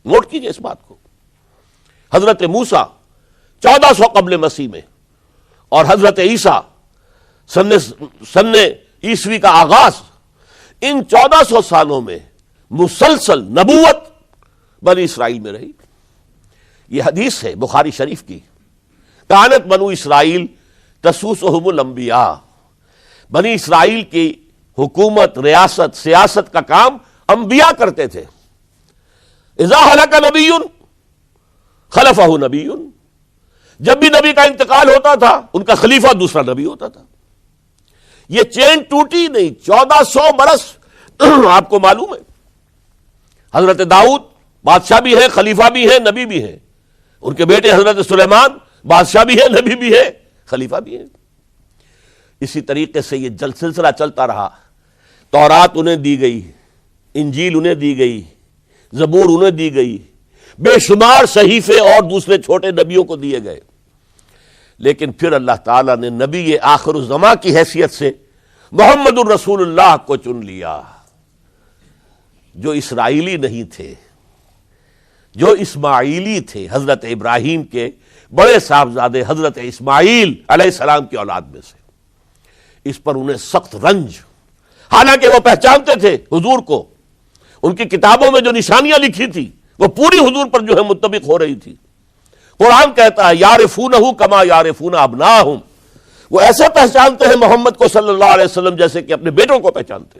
S1: نوٹ کیجئے اس بات کو. حضرت موسیٰ 1400 قبل مسیح میں اور حضرت عیسیٰ سن عیسوی کا آغاز، ان 1400 سالوں میں مسلسل نبوت بنی اسرائیل میں رہی. یہ حدیث ہے بخاری شریف کی، کانت بنو اسرائیل تسوسہم الانبیاء. بنی اسرائیل کی حکومت، ریاست، سیاست کا کام انبیاء کرتے تھے. اذا ہلک نبی خلفہ نبی، جب بھی نبی کا انتقال ہوتا تھا ان کا خلیفہ دوسرا نبی ہوتا تھا. یہ چین ٹوٹی نہیں. 1400 برس آپ کو معلوم ہے حضرت داؤد بادشاہ بھی ہے، خلیفہ بھی ہے، نبی بھی ہے. ان کے بیٹے حضرت سلیمان بادشاہ بھی ہے، نبی بھی ہے، خلیفہ بھی ہے. اسی طریقے سے یہ سلسلہ چلتا رہا. تورات انہیں دی گئی، انجیل انہیں دی گئی، زبور انہیں دی گئی، بے شمار صحیفے اور دوسرے چھوٹے نبیوں کو دیے گئے. لیکن پھر اللہ تعالیٰ نے نبی آخر الزماں کی حیثیت سے محمد الرسول اللہ کو چن لیا، جو اسرائیلی نہیں تھے، جو اسماعیلی تھے. حضرت ابراہیم کے بڑے صاحبزادے حضرت اسماعیل علیہ السلام کی اولاد میں سے. اس پر انہیں سخت رنج، حالانکہ وہ پہچانتے تھے حضور کو. ان کی کتابوں میں جو نشانیاں لکھی تھی وہ پوری حضور پر جو ہے مطابق ہو رہی تھی. قرآن کہتا ہے یعرفونہ کما یعرفون ابناہم، وہ ایسے پہچانتے ہیں محمد کو صلی اللہ علیہ وسلم جیسے کہ اپنے بیٹوں کو پہچانتے.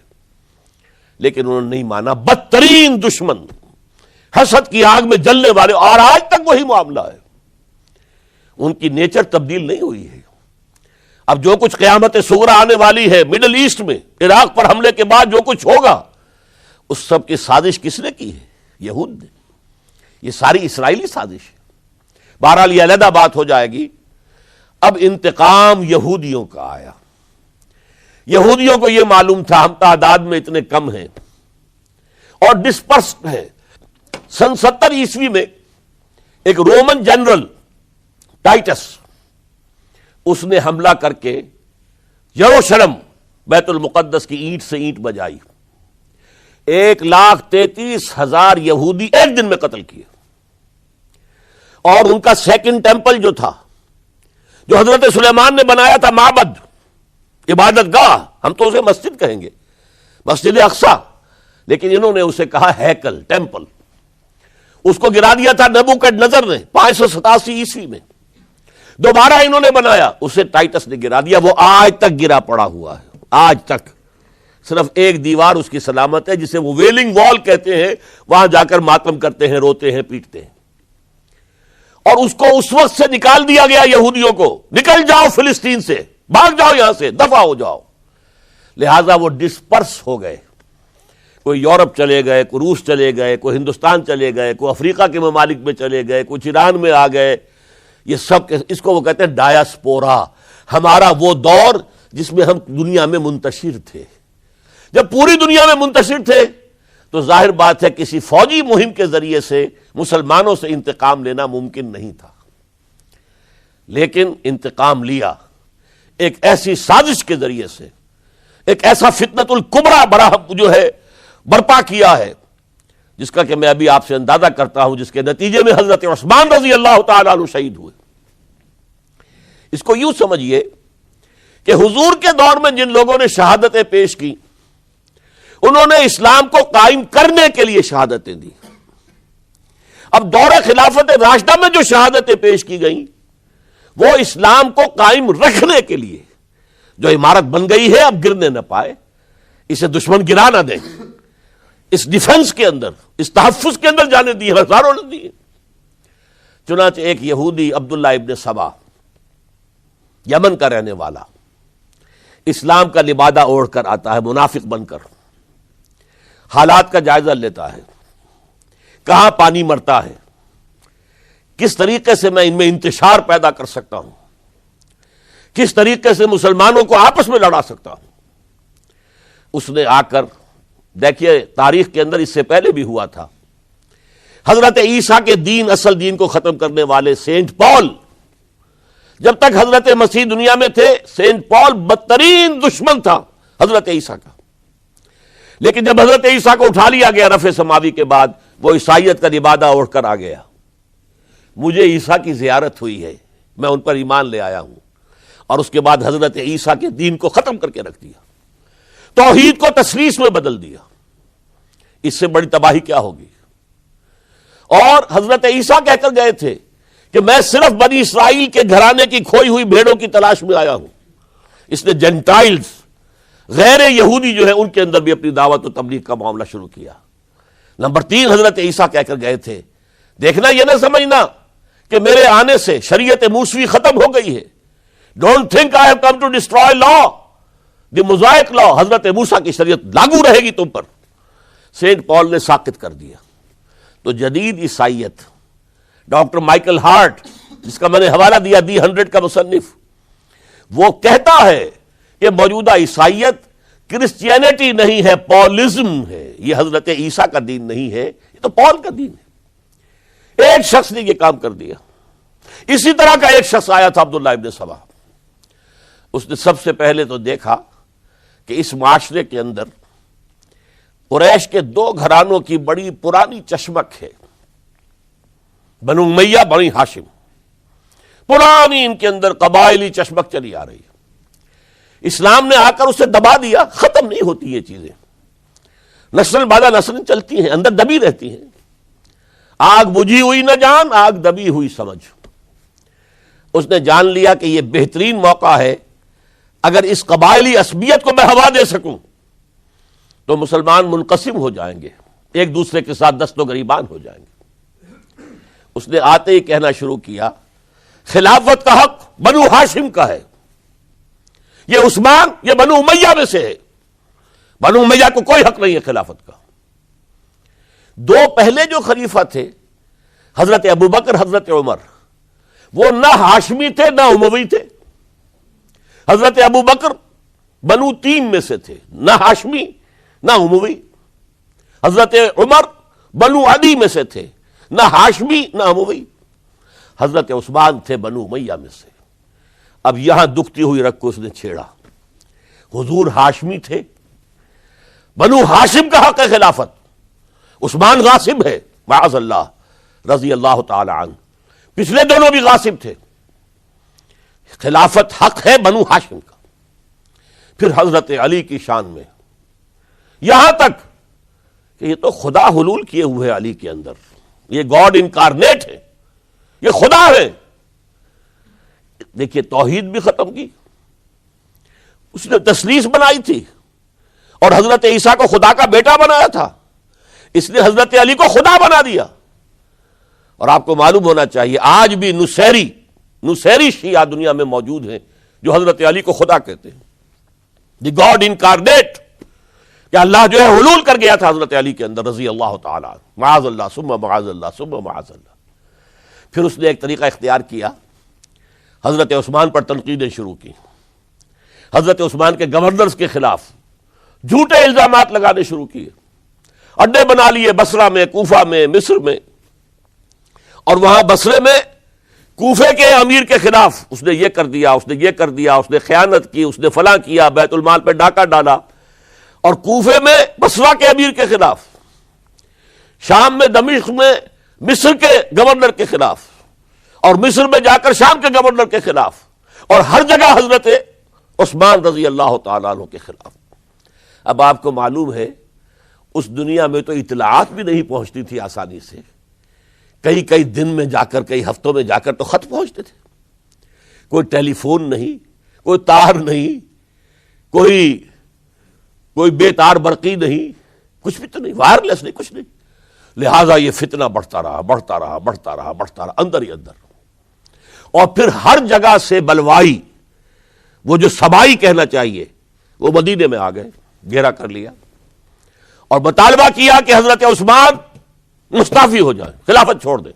S1: لیکن انہوں نے نہیں مانا. بدترین دشمن، حسد کی آگ میں جلنے والے، اور آج تک وہی معاملہ ہے. ان کی نیچر تبدیل نہیں ہوئی ہے. اب جو کچھ قیامت صغریٰ آنے والی ہے مڈل ایسٹ میں، عراق پر حملے کے بعد جو کچھ ہوگا، اس سب کی سازش کس نے کی ہے؟ یہود نے. یہ ساری اسرائیلی سازش ہے. بہرحال یہ علیحدہ بات ہو جائے گی. اب انتقام یہودیوں کا آیا. یہودیوں کو یہ معلوم تھا ہم تعداد میں اتنے کم ہیں اور ڈسپرسڈ ہیں. سن 70 عیسوی میں ایک رومن جنرل ٹائٹس، اس نے حملہ کر کے یروشلم بیت المقدس کی اینٹ سے اینٹ بجائی. 1,33,000 یہودی ایک دن میں قتل کیے. اور ان کا سیکنڈ ٹیمپل جو تھا، جو حضرت سلیمان نے بنایا تھا، معبد، عبادت گاہ، ہم تو اسے مسجد کہیں گے، مسجد اقصی، لیکن انہوں نے اسے کہا ہیکل، ٹیمپل. اس کو گرا دیا تھا نبوکڈنضر نے 587 عیسوی میں. دوبارہ انہوں نے بنایا، اسے ٹائٹس نے گرا دیا. وہ آج تک گرا پڑا ہوا ہے. آج تک صرف ایک دیوار اس کی سلامت ہے، جسے وہ ویلنگ وال کہتے ہیں. وہاں جا کر ماتم کرتے ہیں، روتے ہیں، پیٹتے ہیں. اور اس کو اس وقت سے نکال دیا گیا یہودیوں کو، نکل جاؤ فلسطین سے، بھاگ جاؤ یہاں سے، دفع ہو جاؤ. لہذا وہ ڈسپرس ہو گئے. کوئی یورپ چلے گئے، کوئی روس چلے گئے، کوئی ہندوستان چلے گئے، کوئی افریقہ کے ممالک میں چلے گئے، کچھ ایران میں آ گئے. یہ سب اس کو وہ کہتے ہیں ڈایاسپورا، ہمارا وہ دور جس میں ہم دنیا میں منتشر تھے. جب پوری دنیا میں منتشر تھے تو ظاہر بات ہے کسی فوجی مہم کے ذریعے سے مسلمانوں سے انتقام لینا ممکن نہیں تھا، لیکن انتقام لیا ایک ایسی سازش کے ذریعے سے، ایک ایسا فتنۃ الکبریٰ برپا کیا ہے جس کا کہ میں ابھی آپ سے اندازہ کرتا ہوں، جس کے نتیجے میں حضرت عثمان رضی اللہ تعالیٰ عنہ شہید ہوئے. اس کو یوں سمجھیے کہ حضور کے دور میں جن لوگوں نے شہادتیں پیش کی انہوں نے اسلام کو قائم کرنے کے لیے شہادتیں دی. اب دور خلافت راشدہ میں جو شہادتیں پیش کی گئیں وہ اسلام کو قائم رکھنے کے لیے، جو عمارت بن گئی ہے اب گرنے نہ پائے، اسے دشمن گرا نہ دے، اس ڈیفنس کے اندر، اس تحفظ کے اندر جانے دی، ہزاروں نے دی. چنانچہ ایک یہودی عبداللہ ابن سبا، یمن کا رہنے والا، اسلام کا لبادہ اوڑھ کر آتا ہے منافق بن کر، حالات کا جائزہ لیتا ہے، کہاں پانی مرتا ہے، کس طریقے سے میں ان میں انتشار پیدا کر سکتا ہوں، کس طریقے سے مسلمانوں کو آپس میں لڑا سکتا ہوں. اس نے آ کر دیکھیے تاریخ کے اندر اس سے پہلے بھی ہوا تھا، حضرت عیسیٰ کے دین، اصل دین کو ختم کرنے والے سینٹ پال، جب تک حضرت مسیح دنیا میں تھے سینٹ پال بدترین دشمن تھا حضرت عیسیٰ کا. لیکن جب حضرت عیسیٰ کو اٹھا لیا گیا رفع سماوی کے بعد، وہ عیسائیت کا لبادہ اوڑھ کر آ گیا. مجھے عیسیٰ کی زیارت ہوئی ہے، میں ان پر ایمان لے آیا ہوں، اور اس کے بعد حضرت عیسیٰ کے دین کو ختم کر کے رکھ دیا، توحید کو تثلیث میں بدل دیا. اس سے بڑی تباہی کیا ہوگی؟ اور حضرت عیسیٰ کہہ کر گئے تھے کہ میں صرف بنی اسرائیل کے گھرانے کی کھوئی ہوئی بھیڑوں کی تلاش میں آیا ہوں. اس نے جینٹائلز، غیر یہودی جو ہے ان کے اندر بھی اپنی دعوت و تبلیغ کا معاملہ شروع کیا. نمبر 3 حضرت عیسیٰ کہہ کر گئے تھے، دیکھنا یہ نہ سمجھنا کہ میرے آنے سے شریعت موسوی ختم ہو گئی ہے. Don't think I have come to destroy law, the mosaic law, حضرت موسیٰ کی شریعت لاگو رہے گی تم پر. سینٹ پال نے ساکت کر دیا. تو جدید عیسائیت، ڈاکٹر مائیکل ہارٹ جس کا میں نے حوالہ دیا دی 100 کا مصنف، وہ کہتا ہے کہ موجودہ عیسائیت کرسچینٹی نہیں ہے، پالزم ہے. یہ حضرت عیسیٰ کا دین نہیں ہے، یہ تو پال کا دین ہے. ایک شخص نے یہ کام کر دیا. اسی طرح کا ایک شخص آیا تھا عبداللہ ابن سبا. اس نے سب سے پہلے تو دیکھا کہ اس معاشرے کے اندر قریش کے 2 گھرانوں کی بڑی پرانی چشمک ہے، بنو امیہ، بنی ہاشم. پرانی ان کے اندر قبائلی چشمک چلی آ رہی ہے. اسلام نے آ کر اسے دبا دیا. ختم نہیں ہوتی یہ چیزیں، نسل بعد نسل چلتی ہیں، اندر دبی رہتی ہیں. آگ بجھی ہوئی نہ جان، آگ دبی ہوئی سمجھ. اس نے جان لیا کہ یہ بہترین موقع ہے، اگر اس قبائلی عصبیت کو میں ہوا دے سکوں تو مسلمان منقسم ہو جائیں گے، ایک دوسرے کے ساتھ دست و گریبان ہو جائیں گے. اس نے آتے ہی کہنا شروع کیا خلافت کا حق بنو ہاشم کا ہے، یہ عثمان یہ بنو امیہ میں سے ہے، بنو امیہ کو کوئی حق نہیں ہے خلافت کا. 2 پہلے جو خلیفہ تھے حضرت ابوبکر، حضرت عمر، وہ نہ ہاشمی تھے نہ اموی تھے. حضرت ابوبکر بنو تیم میں سے تھے، نہ ہاشمی نہ اموی. حضرت عمر بنو عدی میں سے تھے، نہ ہاشمی نہ اموی. حضرت عثمان تھے بنو امیہ میں سے. اب یہاں دکھتی ہوئی رگ کو اس نے چھیڑا. حضور ہاشمی تھے، بنو ہاشم کا حق ہے خلافت، عثمان غاصب ہے معاذ اللہ رضی اللہ تعالی عنہ. پچھلے دونوں بھی غاصب تھے. خلافت حق ہے بنو ہاشم کا. پھر حضرت علی کی شان میں یہاں تک کہ یہ تو خدا حلول کیے ہوئے علی کے اندر، یہ گاڈ انکارنیٹ ہے، یہ خدا ہے. دیکھیے توحید بھی ختم کی، اس نے تثلیث بنائی تھی، اور حضرت عیسیٰ کو خدا کا بیٹا بنایا تھا، اس نے حضرت علی کو خدا بنا دیا. اور آپ کو معلوم ہونا چاہیے آج بھی نصیری شیعہ دنیا میں موجود ہیں جو حضرت علی کو خدا کہتے ہیں، دی گاڈ انکارنیٹ. کہ اللہ جو ہے حلول کر گیا تھا حضرت علی کے اندر رضی اللہ تعالیٰ عنہ، معاذ اللہ ثم معاذ اللہ ثم معاذ اللہ۔ پھر اس نے ایک طریقہ اختیار کیا، حضرت عثمان پر تنقیدیں شروع کی، حضرت عثمان کے گورنرز کے خلاف جھوٹے الزامات لگانے شروع کیے، اڈے بنا لیے بصرہ میں، کوفہ میں، مصر میں، اور وہاں بصرے میں کوفے کے امیر کے خلاف اس نے یہ کر دیا، اس نے یہ کر دیا، اس نے خیانت کی، اس نے فلاں کیا، بیت المال پہ ڈاکہ ڈالا، اور کوفے میں بصرہ کے امیر کے خلاف، شام میں دمشق میں مصر کے گورنر کے خلاف، اور مصر میں جا کر شام کے گورنر کے خلاف، اور ہر جگہ حضرت عثمان رضی اللہ تعالیٰ عنہ کے خلاف۔ اب آپ کو معلوم ہے اس دنیا میں تو اطلاعات بھی نہیں پہنچتی تھی آسانی سے، کئی دن میں جا کر، کئی ہفتوں میں جا کر تو خط پہنچتے تھے، کوئی ٹیلی فون نہیں، کوئی تار نہیں، کوئی بے تار برقی نہیں، کچھ بھی تو نہیں، وائرلیس نہیں، کچھ نہیں، لہٰذا یہ فتنہ بڑھتا رہا اندر ہی اندر، اور پھر ہر جگہ سے بلوائی، وہ جو سبائی کہنا چاہیے، وہ مدینے میں آ گئے، گھیرا کر لیا اور مطالبہ کیا کہ حضرت عثمان مستعفی ہو جائیں، خلافت چھوڑ دیں۔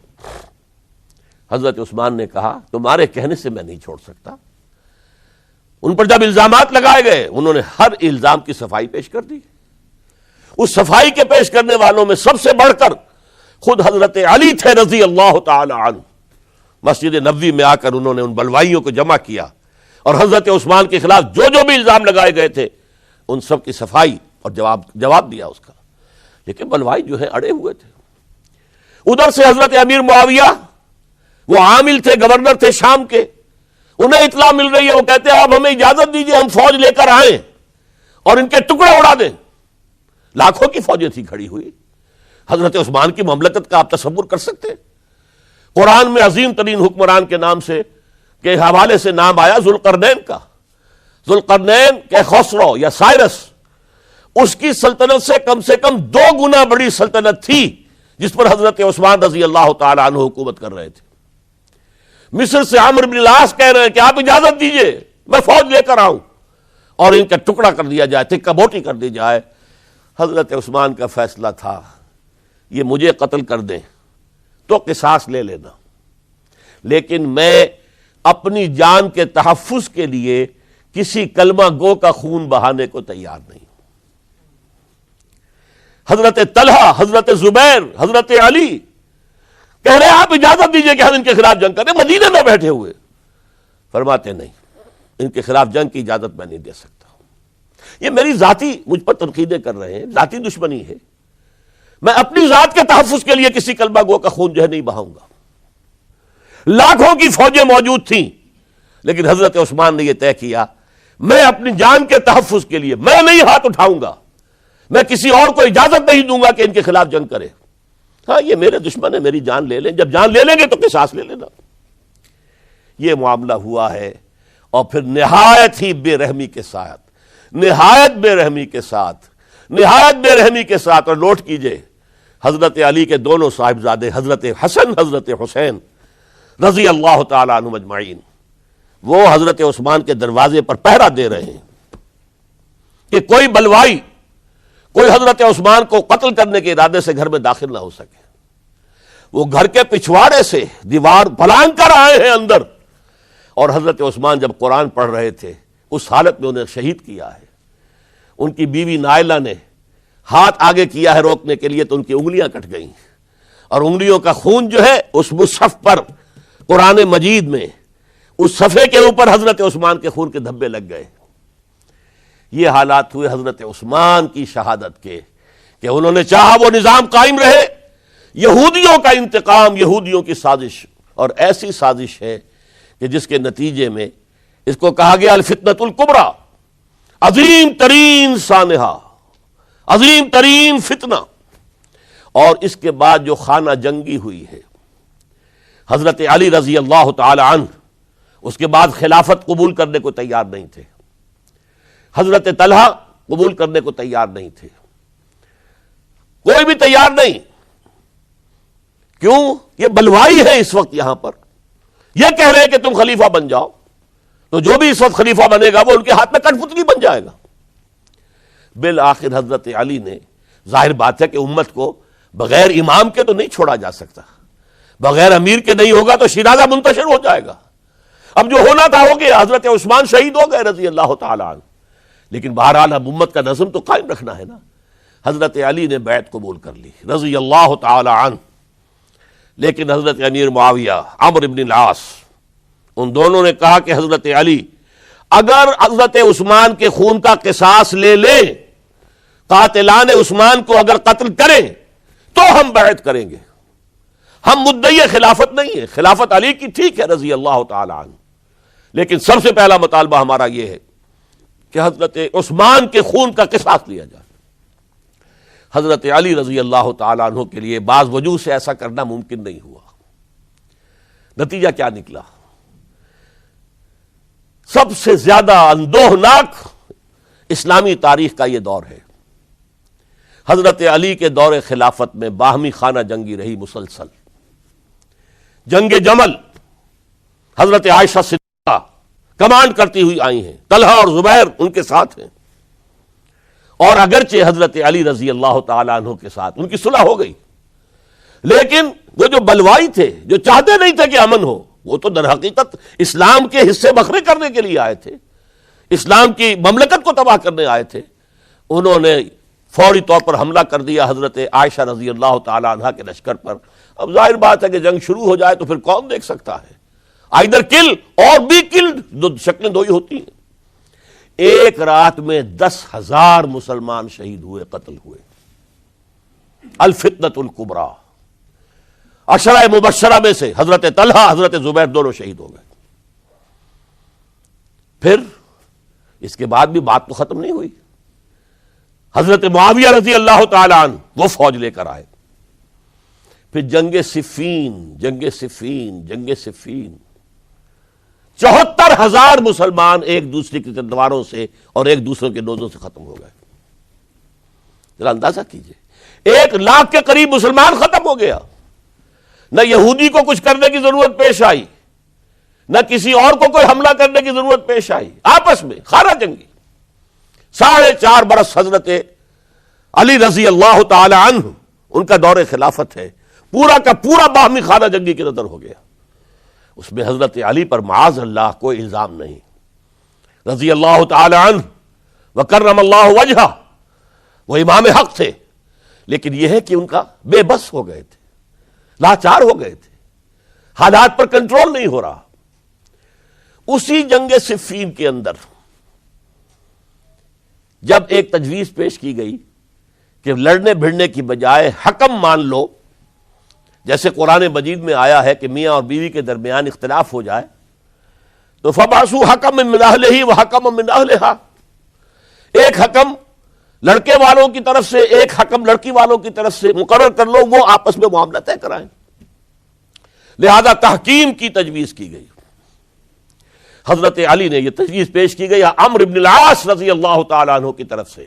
S1: حضرت عثمان نے کہا تمہارے کہنے سے میں نہیں چھوڑ سکتا۔ ان پر جب الزامات لگائے گئے انہوں نے ہر الزام کی صفائی پیش کر دی۔ اس صفائی کے پیش کرنے والوں میں سب سے بڑھ کر خود حضرت علی تھے رضی اللہ تعالی عنہ۔ مسجد نبوی میں آ کر انہوں نے ان بلوائیوں کو جمع کیا اور حضرت عثمان کے خلاف جو بھی الزام لگائے گئے تھے ان سب کی صفائی اور جواب دیا اس کا، لیکن بلوائی جو ہے اڑے ہوئے تھے۔ ادھر سے حضرت امیر معاویہ، وہ عامل تھے، گورنر تھے شام کے، انہیں اطلاع مل رہی ہے، وہ کہتے ہیں آپ ہمیں اجازت دیجئے ہم فوج لے کر آئیں اور ان کے ٹکڑے اڑا دیں۔ لاکھوں کی فوجیں تھی کھڑی ہوئی، حضرت عثمان کی مملکت کا آپ تصور کر سکتے ہیں؟ قرآن میں عظیم ترین حکمران کے نام سے کے حوالے سے نام آیا ذوالقرنین کا۔ ذوالقرنین کے خسرو یا سائرس، اس کی سلطنت سے کم 2 گنا بڑی سلطنت تھی جس پر حضرت عثمان رضی اللہ تعالی عنہ حکومت کر رہے تھے۔ مصر سے عمرو بن العاص کہہ رہے ہیں کہ آپ اجازت دیجئے میں فوج لے کر آؤں اور ان کا ٹکڑا کر دیا جائے، تکہ بوٹی کر دی جائے۔ حضرت عثمان کا فیصلہ تھا یہ مجھے قتل کر دیں تو قصاص لے لینا، لیکن میں اپنی جان کے تحفظ کے لیے کسی کلمہ گو کا خون بہانے کو تیار نہیں۔ حضرت طلحہ، حضرت زبیر، حضرت علی کہہ رہے ہیں آپ اجازت دیجئے کہ ہم ان کے خلاف جنگ کریں، مدینے میں بیٹھے ہوئے۔ فرماتے نہیں، ان کے خلاف جنگ کی اجازت میں نہیں دے سکتا۔ یہ میری ذاتی، مجھ پر تنقیدیں کر رہے ہیں، ذاتی دشمنی ہے، میں اپنی ذات کے تحفظ کے لیے کسی کلمہ گو کا خون جو ہے نہیں بہاؤں گا۔ لاکھوں کی فوجیں موجود تھیں، لیکن حضرت عثمان نے یہ طے کیا میں اپنی جان کے تحفظ کے لیے میں نہیں ہاتھ اٹھاؤں گا، میں کسی اور کو اجازت نہیں دوں گا کہ ان کے خلاف جنگ کرے۔ ہاں یہ میرے دشمن ہے، میری جان لے لیں، جب جان لے لیں گے تو قصاص لے لینا۔ یہ معاملہ ہوا ہے، اور پھر نہایت ہی بے رحمی کے ساتھ، نہایت بے رحمی کے ساتھ، اور نوٹ کیجئے حضرت علی کے دونوں صاحبزادے حضرت حسن، حضرت حسین رضی اللہ تعالی عنہم اجمعین، وہ حضرت عثمان کے دروازے پر پہرا دے رہے ہیں کہ کوئی بلوائی، کوئی حضرت عثمان کو قتل کرنے کے ارادے سے گھر میں داخل نہ ہو سکے۔ وہ گھر کے پچھواڑے سے دیوار پھلانگ کر آئے ہیں اندر، اور حضرت عثمان جب قرآن پڑھ رہے تھے اس حالت میں انہیں شہید کیا ہے۔ ان کی بیوی نائلہ نے ہاتھ آگے کیا ہے روکنے کے لیے تو ان کی انگلیاں کٹ گئیں، اور انگلیوں کا خون جو ہے اس مصحف پر قرآن مجید میں اس صفحے کے اوپر حضرت عثمان کے خون کے دھبے لگ گئے۔ یہ حالات ہوئے حضرت عثمان کی شہادت کے کہ انہوں نے چاہا وہ نظام قائم رہے۔ یہودیوں کا انتقام، یہودیوں کی سازش، اور ایسی سازش ہے کہ جس کے نتیجے میں اس کو کہا گیا الفتنۃ الکبریٰ، عظیم ترین سانحہ، عظیم ترین فتنہ۔ اور اس کے بعد جو خانہ جنگی ہوئی ہے، حضرت علی رضی اللہ تعالی عنہ اس کے بعد خلافت قبول کرنے کو تیار نہیں تھے، حضرت طلحہ قبول کرنے کو تیار نہیں تھے، کوئی بھی تیار نہیں۔ کیوں؟ یہ بلوائی ہے اس وقت یہاں پر، یہ کہہ رہے ہیں کہ تم خلیفہ بن جاؤ، تو جو بھی اس وقت خلیفہ بنے گا وہ ان کے ہاتھ میں کٹھ پتلی بن جائے گا۔ بالآخر حضرت علی نے، ظاہر بات ہے کہ امت کو بغیر امام کے تو نہیں چھوڑا جا سکتا، بغیر امیر کے نہیں ہوگا تو شیرازہ منتشر ہو جائے گا۔ اب جو ہونا تھا ہو گیا، حضرت عثمان شہید ہو گئے رضی اللہ تعالی عنہ، لیکن بہرحال اب امت کا نظم تو قائم رکھنا ہے نا۔ حضرت علی نے بیعت قبول کر لی رضی اللہ تعالی عنہ، لیکن حضرت امیر معاویہ، عمرو بن العاص، ان دونوں نے کہا کہ حضرت علی اگر حضرت عثمان کے خون کا قصاص لے لیں، قاتلان عثمان کو اگر قتل کریں تو ہم بیعت کریں گے، ہم مدعی خلافت نہیں ہے، خلافت علی کی ٹھیک ہے رضی اللہ تعالی عنہ، لیکن سب سے پہلا مطالبہ ہمارا یہ ہے کہ حضرت عثمان کے خون کا قصاص لیا جائے۔ حضرت علی رضی اللہ تعالی عنہ کے لیے بعض وجوہ سے ایسا کرنا ممکن نہیں ہوا۔ نتیجہ کیا نکلا؟ سب سے زیادہ اندوہناک اسلامی تاریخ کا یہ دور ہے۔ حضرت علی کے دور خلافت میں باہمی خانہ جنگی رہی مسلسل۔ جنگ جمل حضرت عائشہ صدیقہ کمانڈ کرتی ہوئی آئی ہیں، طلحہ اور زبیر ان کے ساتھ ہیں، اور اگرچہ حضرت علی رضی اللہ تعالی عنہ کے ساتھ ان کی صلح ہو گئی، لیکن وہ جو بلوائی تھے، جو چاہتے نہیں تھے کہ امن ہو، وہ تو در حقیقت اسلام کے حصے بکھرے کرنے کے لیے آئے تھے، اسلام کی مملکت کو تباہ کرنے آئے تھے۔ انہوں نے فوری طور پر حملہ کر دیا حضرت عائشہ رضی اللہ تعالی عنہ کے لشکر پر۔ اب ظاہر بات ہے کہ جنگ شروع ہو جائے تو پھر کون دیکھ سکتا ہے، آئدر کل اور بی کلڈ، دو شکلیں دو ہی ہوتی ہیں۔ ایک رات میں 10,000 مسلمان شہید ہوئے، قتل ہوئے۔ الفتنۃ الکبریٰ، عشرہ مبشرہ میں سے حضرت طلحہ، حضرت زبیر دونوں شہید ہو گئے۔ پھر اس کے بعد بھی بات تو ختم نہیں ہوئی، حضرت معاویہ رضی اللہ تعالی عنہ وہ فوج لے کر آئے۔ پھر جنگ صفین 74,000 مسلمان ایک دوسرے کی تلواروں سے اور ایک دوسرے کے نیزوں سے ختم ہو گئے۔ ذرا اندازہ کیجئے، 1,00,000 کے قریب مسلمان ختم ہو گیا۔ نہ یہودی کو کچھ کرنے کی ضرورت پیش آئی، نہ کسی اور کو کوئی حملہ کرنے کی ضرورت پیش آئی، آپس میں خانہ جنگی۔ 4.5 برس حضرت علی رضی اللہ تعالی عنہ ان کا دور خلافت ہے، پورا کا پورا باہمی خانہ جنگی کی نظر ہو گیا۔ اس میں حضرت علی پر معاذ اللہ کوئی الزام نہیں، رضی اللہ تعالی عنہ وکرم اللہ وجہہ، وہ امام حق تھے، لیکن یہ ہے کہ ان کا بے بس ہو گئے تھے، لاچار ہو گئے تھے، حالات پر کنٹرول نہیں ہو رہا۔ اسی جنگ صفین کے اندر جب ایک تجویز پیش کی گئی کہ لڑنے بھڑنے کی بجائے حکم مان لو، جیسے قرآن مجید میں آیا ہے کہ میاں اور بیوی کے درمیان اختلاف ہو جائے تو فَبَعْثُوا حَكَمًا مِّنْ أَهْلِهِ وَحَكَمًا مِّنْ أَهْلِهَا، ایک حکم لڑکے والوں کی طرف سے، ایک حکم لڑکی والوں کی طرف سے مقرر کر لو، وہ آپس میں معاملہ طے کرائیں۔ لہذا تحکیم کی تجویز کی گئی۔ حضرت علی نے یہ تجویز پیش کی گئی عمرو بن العاص رضی اللہ تعالی عنہ کی طرف سے،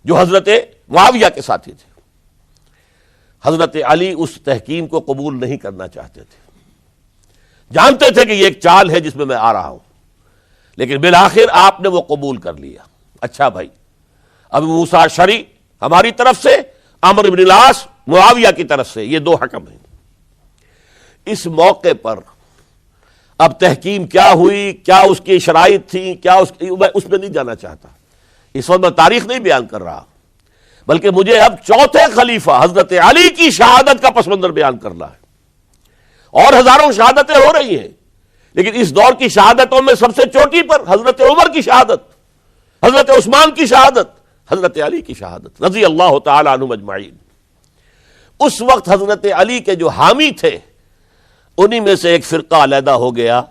S1: جو حضرت معاویہ کے ساتھی تھے۔ حضرت علی اس تحکیم کو قبول نہیں کرنا چاہتے تھے، جانتے تھے کہ یہ ایک چال ہے جس میں میں آ رہا ہوں، لیکن بالآخر آپ نے وہ قبول کر لیا۔ اچھا بھائی، ابو موسیٰ اشعری ہماری طرف سے، عمرو بن العاص معاویہ کی طرف سے، یہ دو حکم ہیں۔ اس موقع پر اب تحکیم کیا ہوئی، کیا اس کی شرائط تھی، کیا میں اس میں نہیں جانا چاہتا، اس وقت میں تاریخ نہیں بیان کر رہا، بلکہ مجھے اب چوتھے خلیفہ حضرت علی کی شہادت کا پس منظر بیان کرنا ہے۔ اور ہزاروں شہادتیں ہو رہی ہیں، لیکن اس دور کی شہادتوں میں سب سے چوٹی پر حضرت عمر کی شہادت، حضرت عثمان کی شہادت، حضرت علی کی شہادت رضی اللہ تعالی عنہم اجمعین۔ اس وقت حضرت علی کے جو حامی تھے، انہی میں سے ایک فرقہ علیحدہ ہو گیا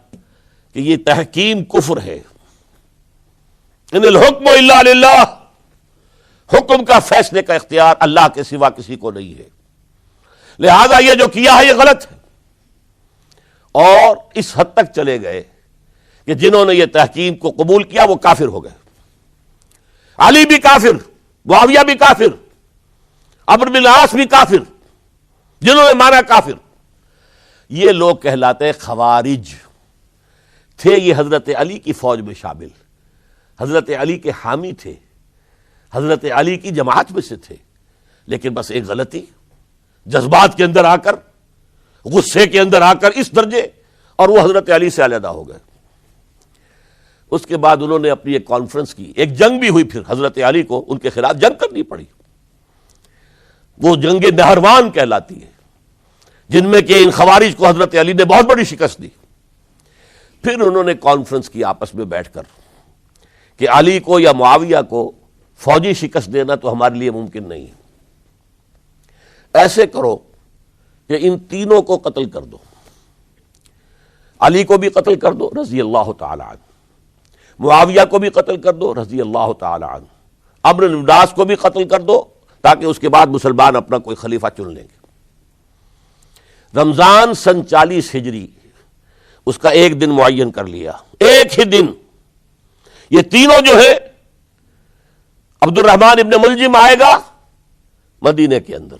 S1: کہ یہ تحکیم کفر ہے، ان الحکم الا للہ، حکم کا فیصلے کا اختیار اللہ کے سوا کسی کو نہیں ہے، لہذا یہ جو کیا ہے یہ غلط ہے۔ اور اس حد تک چلے گئے کہ جنہوں نے یہ تحکیم کو قبول کیا وہ کافر ہو گئے، علی بھی کافر، معاویہ بھی کافر، عمرو بن العاص بھی کافر، جنہوں نے مانا کافر۔ یہ لوگ کہلاتے خوارج تھے، یہ حضرت علی کی فوج میں شامل، حضرت علی کے حامی تھے، حضرت علی کی جماعت میں سے تھے، لیکن بس ایک غلطی، جذبات کے اندر آ کر، غصے کے اندر آ کر اس درجے، اور وہ حضرت علی سے علیحدہ ہو گئے۔ اس کے بعد انہوں نے اپنی ایک کانفرنس کی، ایک جنگ بھی ہوئی، پھر حضرت علی کو ان کے خلاف جنگ کرنی پڑی، وہ جنگ نہروان کہلاتی ہے، جن میں کہ ان خوارج کو حضرت علی نے بہت بڑی شکست دی۔ پھر انہوں نے کانفرنس کی آپس میں بیٹھ کر کہ علی کو یا معاویہ کو فوجی شکست دینا تو ہمارے لیے ممکن نہیں ہے، ایسے کرو کہ ان تینوں کو قتل کر دو، علی کو بھی قتل کر دو رضی اللہ تعالی عنہ، معاویہ کو بھی قتل کر دو رضی اللہ تعالی عنہ، عمرو بن العاص کو بھی قتل کر دو، تاکہ اس کے بعد مسلمان اپنا کوئی خلیفہ چن لیں گے۔ رمضان سن 40 ہجری اس کا ایک دن معین کر لیا، ایک ہی دن یہ تینوں جو ہے، عبد الرحمن ابن ملجم آئے گا مدینے کے اندر،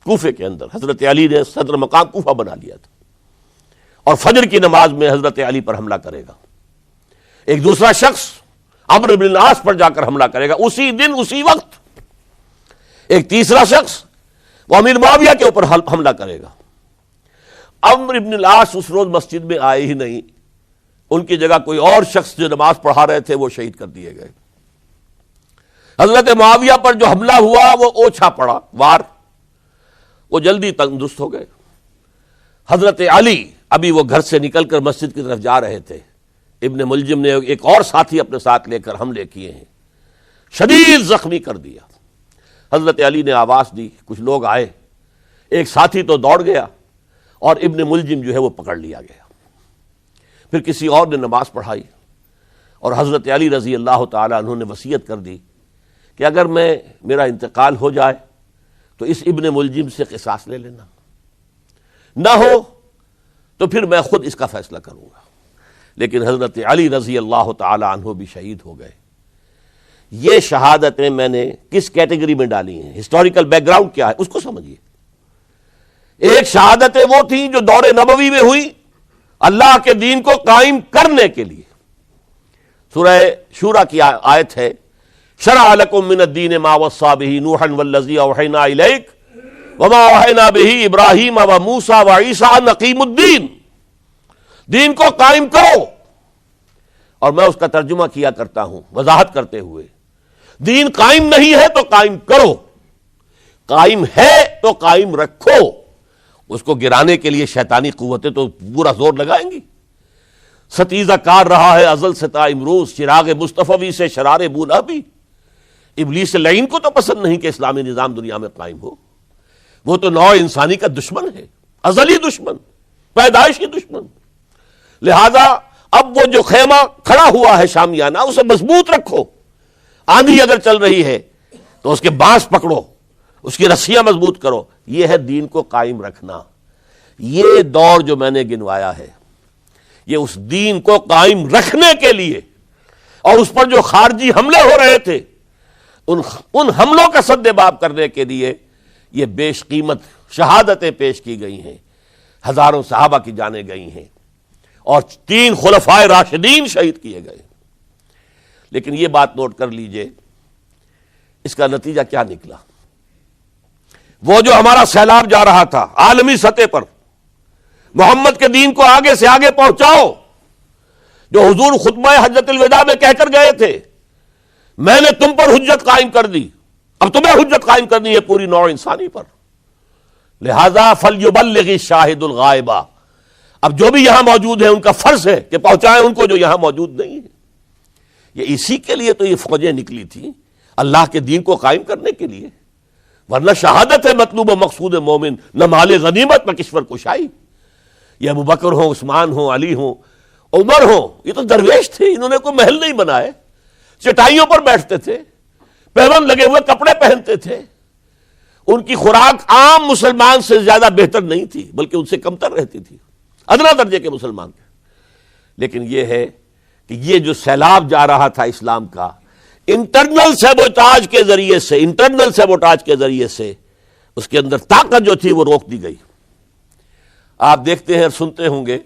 S1: کوفے کے اندر، حضرت علی نے صدر مقام کوفہ بنا لیا تھا، اور فجر کی نماز میں حضرت علی پر حملہ کرے گا۔ ایک دوسرا شخص عمرو بن العاص پر جا کر حملہ کرے گا اسی دن اسی وقت۔ ایک تیسرا شخص وہ امیر معاویہ کے اوپر حملہ کرے گا۔ عمرو بن العاص اس روز مسجد میں آئے ہی نہیں، ان کی جگہ کوئی اور شخص جو نماز پڑھا رہے تھے وہ شہید کر دیے گئے۔ حضرت معاویہ پر جو حملہ ہوا وہ اوچھا پڑا وار، وہ جلدی تندرست ہو گئے۔ حضرت علی ابھی وہ گھر سے نکل کر مسجد کی طرف جا رہے تھے، ابن ملجم نے ایک اور ساتھی اپنے ساتھ لے کر حملے کیے ہیں، شدید زخمی کر دیا۔ حضرت علی نے آواز دی، کچھ لوگ آئے، ایک ساتھی تو دوڑ گیا اور ابن ملجم جو ہے وہ پکڑ لیا گیا۔ پھر کسی اور نے نماز پڑھائی، اور حضرت علی رضی اللہ تعالی عنہ نے وصیت کر دی کہ اگر میرا انتقال ہو جائے تو اس ابن ملجم سے قصاص لے لینا، نہ ہو تو پھر میں خود اس کا فیصلہ کروں گا۔ لیکن حضرت علی رضی اللہ تعالی عنہ بھی شہید ہو گئے۔ یہ شہادتیں میں نے کس کیٹیگری میں ڈالی ہیں، ہسٹوریکل بیک گراؤنڈ کیا ہے اس کو سمجھیے۔ ایک شہادتیں وہ تھیں جو دور نبوی میں ہوئی اللہ کے دین کو قائم کرنے کے لیے۔ سورہ شورى کی آیت ہے، شرع لکم من الدین ما وصى به نوحا والذی اوحینا الیک وما اوحینا به ابراہیم وموسیٰ وعیسیٰ ان اقیموا الدین، دین کو قائم کرو۔ اور میں اس کا ترجمہ کیا کرتا ہوں وضاحت کرتے ہوئے، دین قائم نہیں ہے تو قائم کرو، قائم ہے تو قائم رکھو۔ اس کو گرانے کے لیے شیطانی قوتیں تو پورا زور لگائیں گی۔ ستیزہ کار رہا ہے ازل سے تا امروز، چراغ مصطفی سے شرار بولا بھی۔ ابلیس لعین کو تو پسند نہیں کہ اسلامی نظام دنیا میں قائم ہو، وہ تو نوع انسانی کا دشمن ہے، ازلی دشمن، پیدائشی دشمن۔ لہذا اب وہ جو خیمہ کھڑا ہوا ہے شامیانہ، اسے مضبوط رکھو۔ آندھی اگر چل رہی ہے تو اس کے بانس پکڑو، اس کی رسیاں مضبوط کرو۔ یہ ہے دین کو قائم رکھنا۔ یہ دور جو میں نے گنوایا ہے یہ اس دین کو قائم رکھنے کے لیے، اور اس پر جو خارجی حملے ہو رہے تھے ان حملوں کا سد باب کرنے کے لیے یہ بیش قیمت شہادتیں پیش کی گئی ہیں، ہزاروں صحابہ کی جانیں گئی ہیں، اور 3 خلفائے راشدین شہید کیے گئے۔ لیکن یہ بات نوٹ کر لیجئے، اس کا نتیجہ کیا نکلا؟ وہ جو ہمارا سیلاب جا رہا تھا عالمی سطح پر، محمد کے دین کو آگے سے آگے پہنچاؤ، جو حضور خطبہ حجۃ الوداع میں کہہ کر گئے تھے، میں نے تم پر حجت قائم کر دی، اب تمہیں حجت قائم کرنی ہے پوری نوع انسانی پر، لہذا فلیبلغ الشاہد الغائب۔ اب جو بھی یہاں موجود ہیں ان کا فرض ہے کہ پہنچائیں ان کو جو یہاں موجود نہیں ہے۔ یہ اسی کے لیے تو یہ فوجیں نکلی تھیں، اللہ کے دین کو قائم کرنے کے لیے، ورنہ شہادت ہے مطلوب و مقصود مومن، نہ مال غنیمت نہ کشور کشائی۔ یہ ابو بکر ہوں، عثمان ہوں، علی ہوں، عمر ہوں، یہ تو درویش تھے، انہوں نے کوئی محل نہیں بنائے، چٹائیوں پر بیٹھتے تھے، پیون لگے ہوئے کپڑے پہنتے تھے، ان کی خوراک عام مسلمان سے زیادہ بہتر نہیں تھی بلکہ ان سے کمتر رہتی تھی، ادنا درجے کے مسلمان تھے۔ لیکن یہ ہے کہ یہ جو سیلاب جا رہا تھا اسلام کا، انٹرنل سیبوٹاج کے ذریعے سے اس کے اندر طاقت جو تھی وہ روک دی گئی۔ آپ دیکھتے ہیں اور سنتے ہوں گے،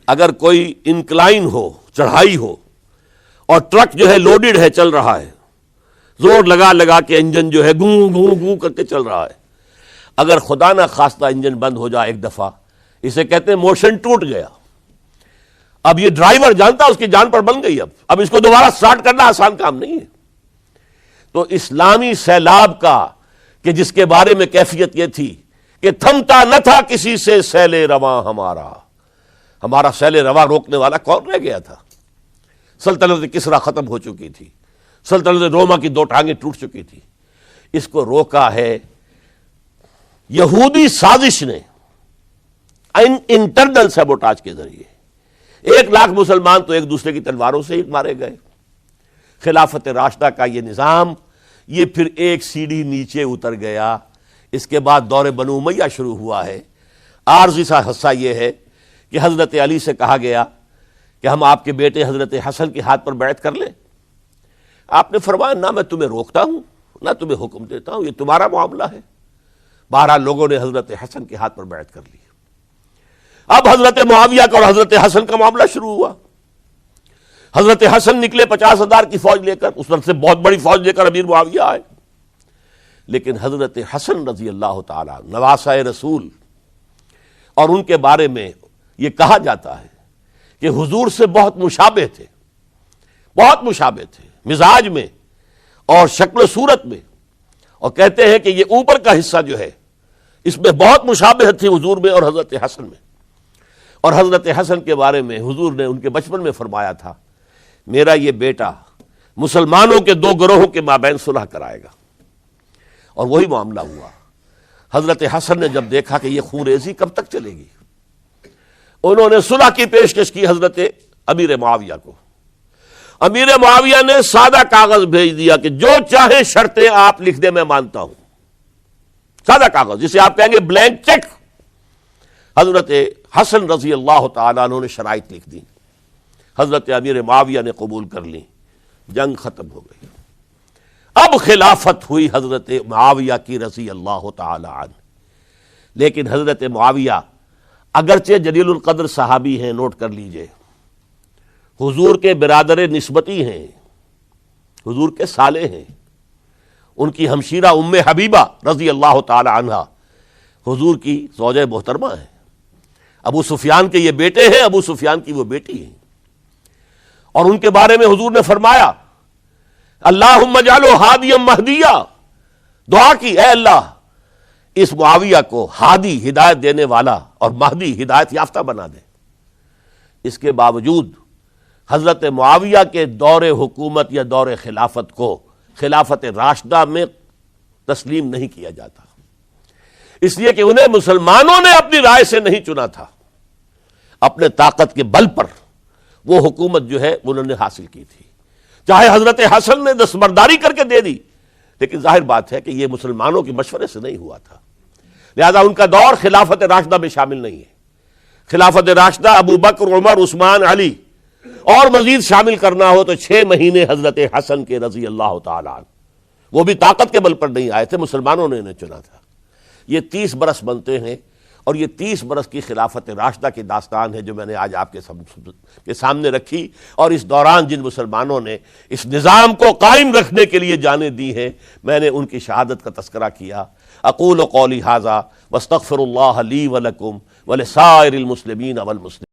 S1: اگر کوئی انکلائن ہو، چڑھائی ہو، اور ٹرک جو ہے لوڈڈ ہے، چل رہا ہے، زور لگا لگا کے انجن جو ہے گوں گوں گوں کر کے چل رہا ہے. اگر خدا نہ خواستہ انجن بند ہو جائے ایک دفعہ، اسے کہتے ہیں موشن ٹوٹ گیا. اب یہ ڈرائیور جانتا اس کی جان پر بن گئی. اب اس کو دوبارہ سٹارٹ کرنا آسان کام نہیں ہے. تو اسلامی سیلاب کا کہ جس کے بارے میں کیفیت یہ تھی کہ تھمتا نہ تھا کسی سے سیل رواں ہمارا سیل رواں روکنے والا کون رہ گیا تھا؟ سلطنت کسریٰ ختم ہو چکی تھی، سلطنت روما کی 2 ٹانگیں ٹوٹ چکی تھی. اس کو روکا ہے یہودی سازش نے انٹرنل سیبوٹاج کے ذریعے. 1 لاکھ مسلمان تو ایک دوسرے کی تلواروں سے ہی مارے گئے. خلافت راشدہ کا یہ نظام یہ پھر ایک سیڑھی نیچے اتر گیا. اس کے بعد دور بنو امیہ شروع ہوا ہے. عارضی سا حصہ یہ ہے کہ حضرت علی سے کہا گیا کہ ہم آپ کے بیٹے حضرت حسن کے ہاتھ پر بیعت کر لیں. آپ نے فرمایا نہ میں تمہیں روکتا ہوں نہ تمہیں حکم دیتا ہوں، یہ تمہارا معاملہ ہے. بہرحال لوگوں نے حضرت حسن کے ہاتھ پر بیعت کر لی. اب حضرت معاویہ کا اور حضرت حسن کا معاملہ شروع ہوا. حضرت حسن نکلے 50,000 کی فوج لے کر، اس وقت سے بہت بڑی فوج لے کر امیر معاویہ آئے. لیکن حضرت حسن رضی اللہ تعالی نواسۂ رسول، اور ان کے بارے میں یہ کہا جاتا ہے کہ حضور سے بہت مشابہ تھے، بہت مشابہ تھے مزاج میں اور شکل و صورت میں. اور کہتے ہیں کہ یہ اوپر کا حصہ جو ہے اس میں بہت مشابہت تھی حضور میں اور حضرت حسن میں. اور حضرت حسن کے بارے میں حضور نے ان کے بچپن میں فرمایا تھا میرا یہ بیٹا مسلمانوں کے 2 گروہوں کے مابین صلح کرائے گا. اور وہی معاملہ ہوا. حضرت حسن نے جب دیکھا کہ یہ خون ریزی کب تک چلے گی، انہوں نے صلح کی پیشکش کی حضرت امیر معاویہ کو. امیر معاویہ نے سادہ کاغذ بھیج دیا کہ جو چاہے شرطیں آپ لکھ دیں میں مانتا ہوں. سادہ کاغذ جسے آپ کہیں گے بلینک چیک. حضرت حسن رضی اللہ تعالیٰ عنہ نے شرائط لکھ دی، حضرت امیر معاویہ نے قبول کر لی. جنگ ختم ہو گئی. اب خلافت ہوئی حضرت معاویہ کی رضی اللہ تعالی عنہ. لیکن حضرت معاویہ اگرچہ جلیل القدر صحابی ہیں، نوٹ کر لیجئے، حضور کے برادر نسبتی ہیں، حضور کے سالے ہیں. ان کی ہمشیرہ ام حبیبہ رضی اللہ تعالی عنہ حضور کی زوجہ محترمہ ہیں. ابو سفیان کے یہ بیٹے ہیں، ابو سفیان کی وہ بیٹی ہیں. اور ان کے بارے میں حضور نے فرمایا اللہم اجعلہ ہادیا مہدیا، دعا کی اے اللہ اس معاویہ کو ہادی ہدایت دینے والا اور مہدی ہدایت یافتہ بنا دے. اس کے باوجود حضرت معاویہ کے دور حکومت یا دور خلافت کو خلافت راشدہ میں تسلیم نہیں کیا جاتا، اس لیے کہ انہیں مسلمانوں نے اپنی رائے سے نہیں چنا تھا. اپنے طاقت کے بل پر وہ حکومت جو ہے انہوں نے حاصل کی تھی. چاہے حضرت حسن نے دستبرداری کر کے دے دی، لیکن ظاہر بات ہے کہ یہ مسلمانوں کے مشورے سے نہیں ہوا تھا. لہذا ان کا دور خلافت راشدہ میں شامل نہیں ہے. خلافت راشدہ ابو بکر، عمر، عثمان، علی اور مزید شامل کرنا ہو تو 6 مہینے حضرت حسن کے رضی اللہ تعالی عنہ، وہ بھی طاقت کے بل پر نہیں آئے تھے، مسلمانوں نے انہیں چنا تھا. یہ 30 برس بنتے ہیں. اور یہ 30 برس کی خلافت راشدہ کی داستان ہے جو میں نے آج آپ کے سامنے رکھی. اور اس دوران جن مسلمانوں نے اس نظام کو قائم رکھنے کے لیے جانیں دی ہیں، میں نے ان کی شہادت کا تذکرہ کیا. اقول قولی ھذا واستغفر اللہ لی ولکم ولسائر المسلمین والمسلمات.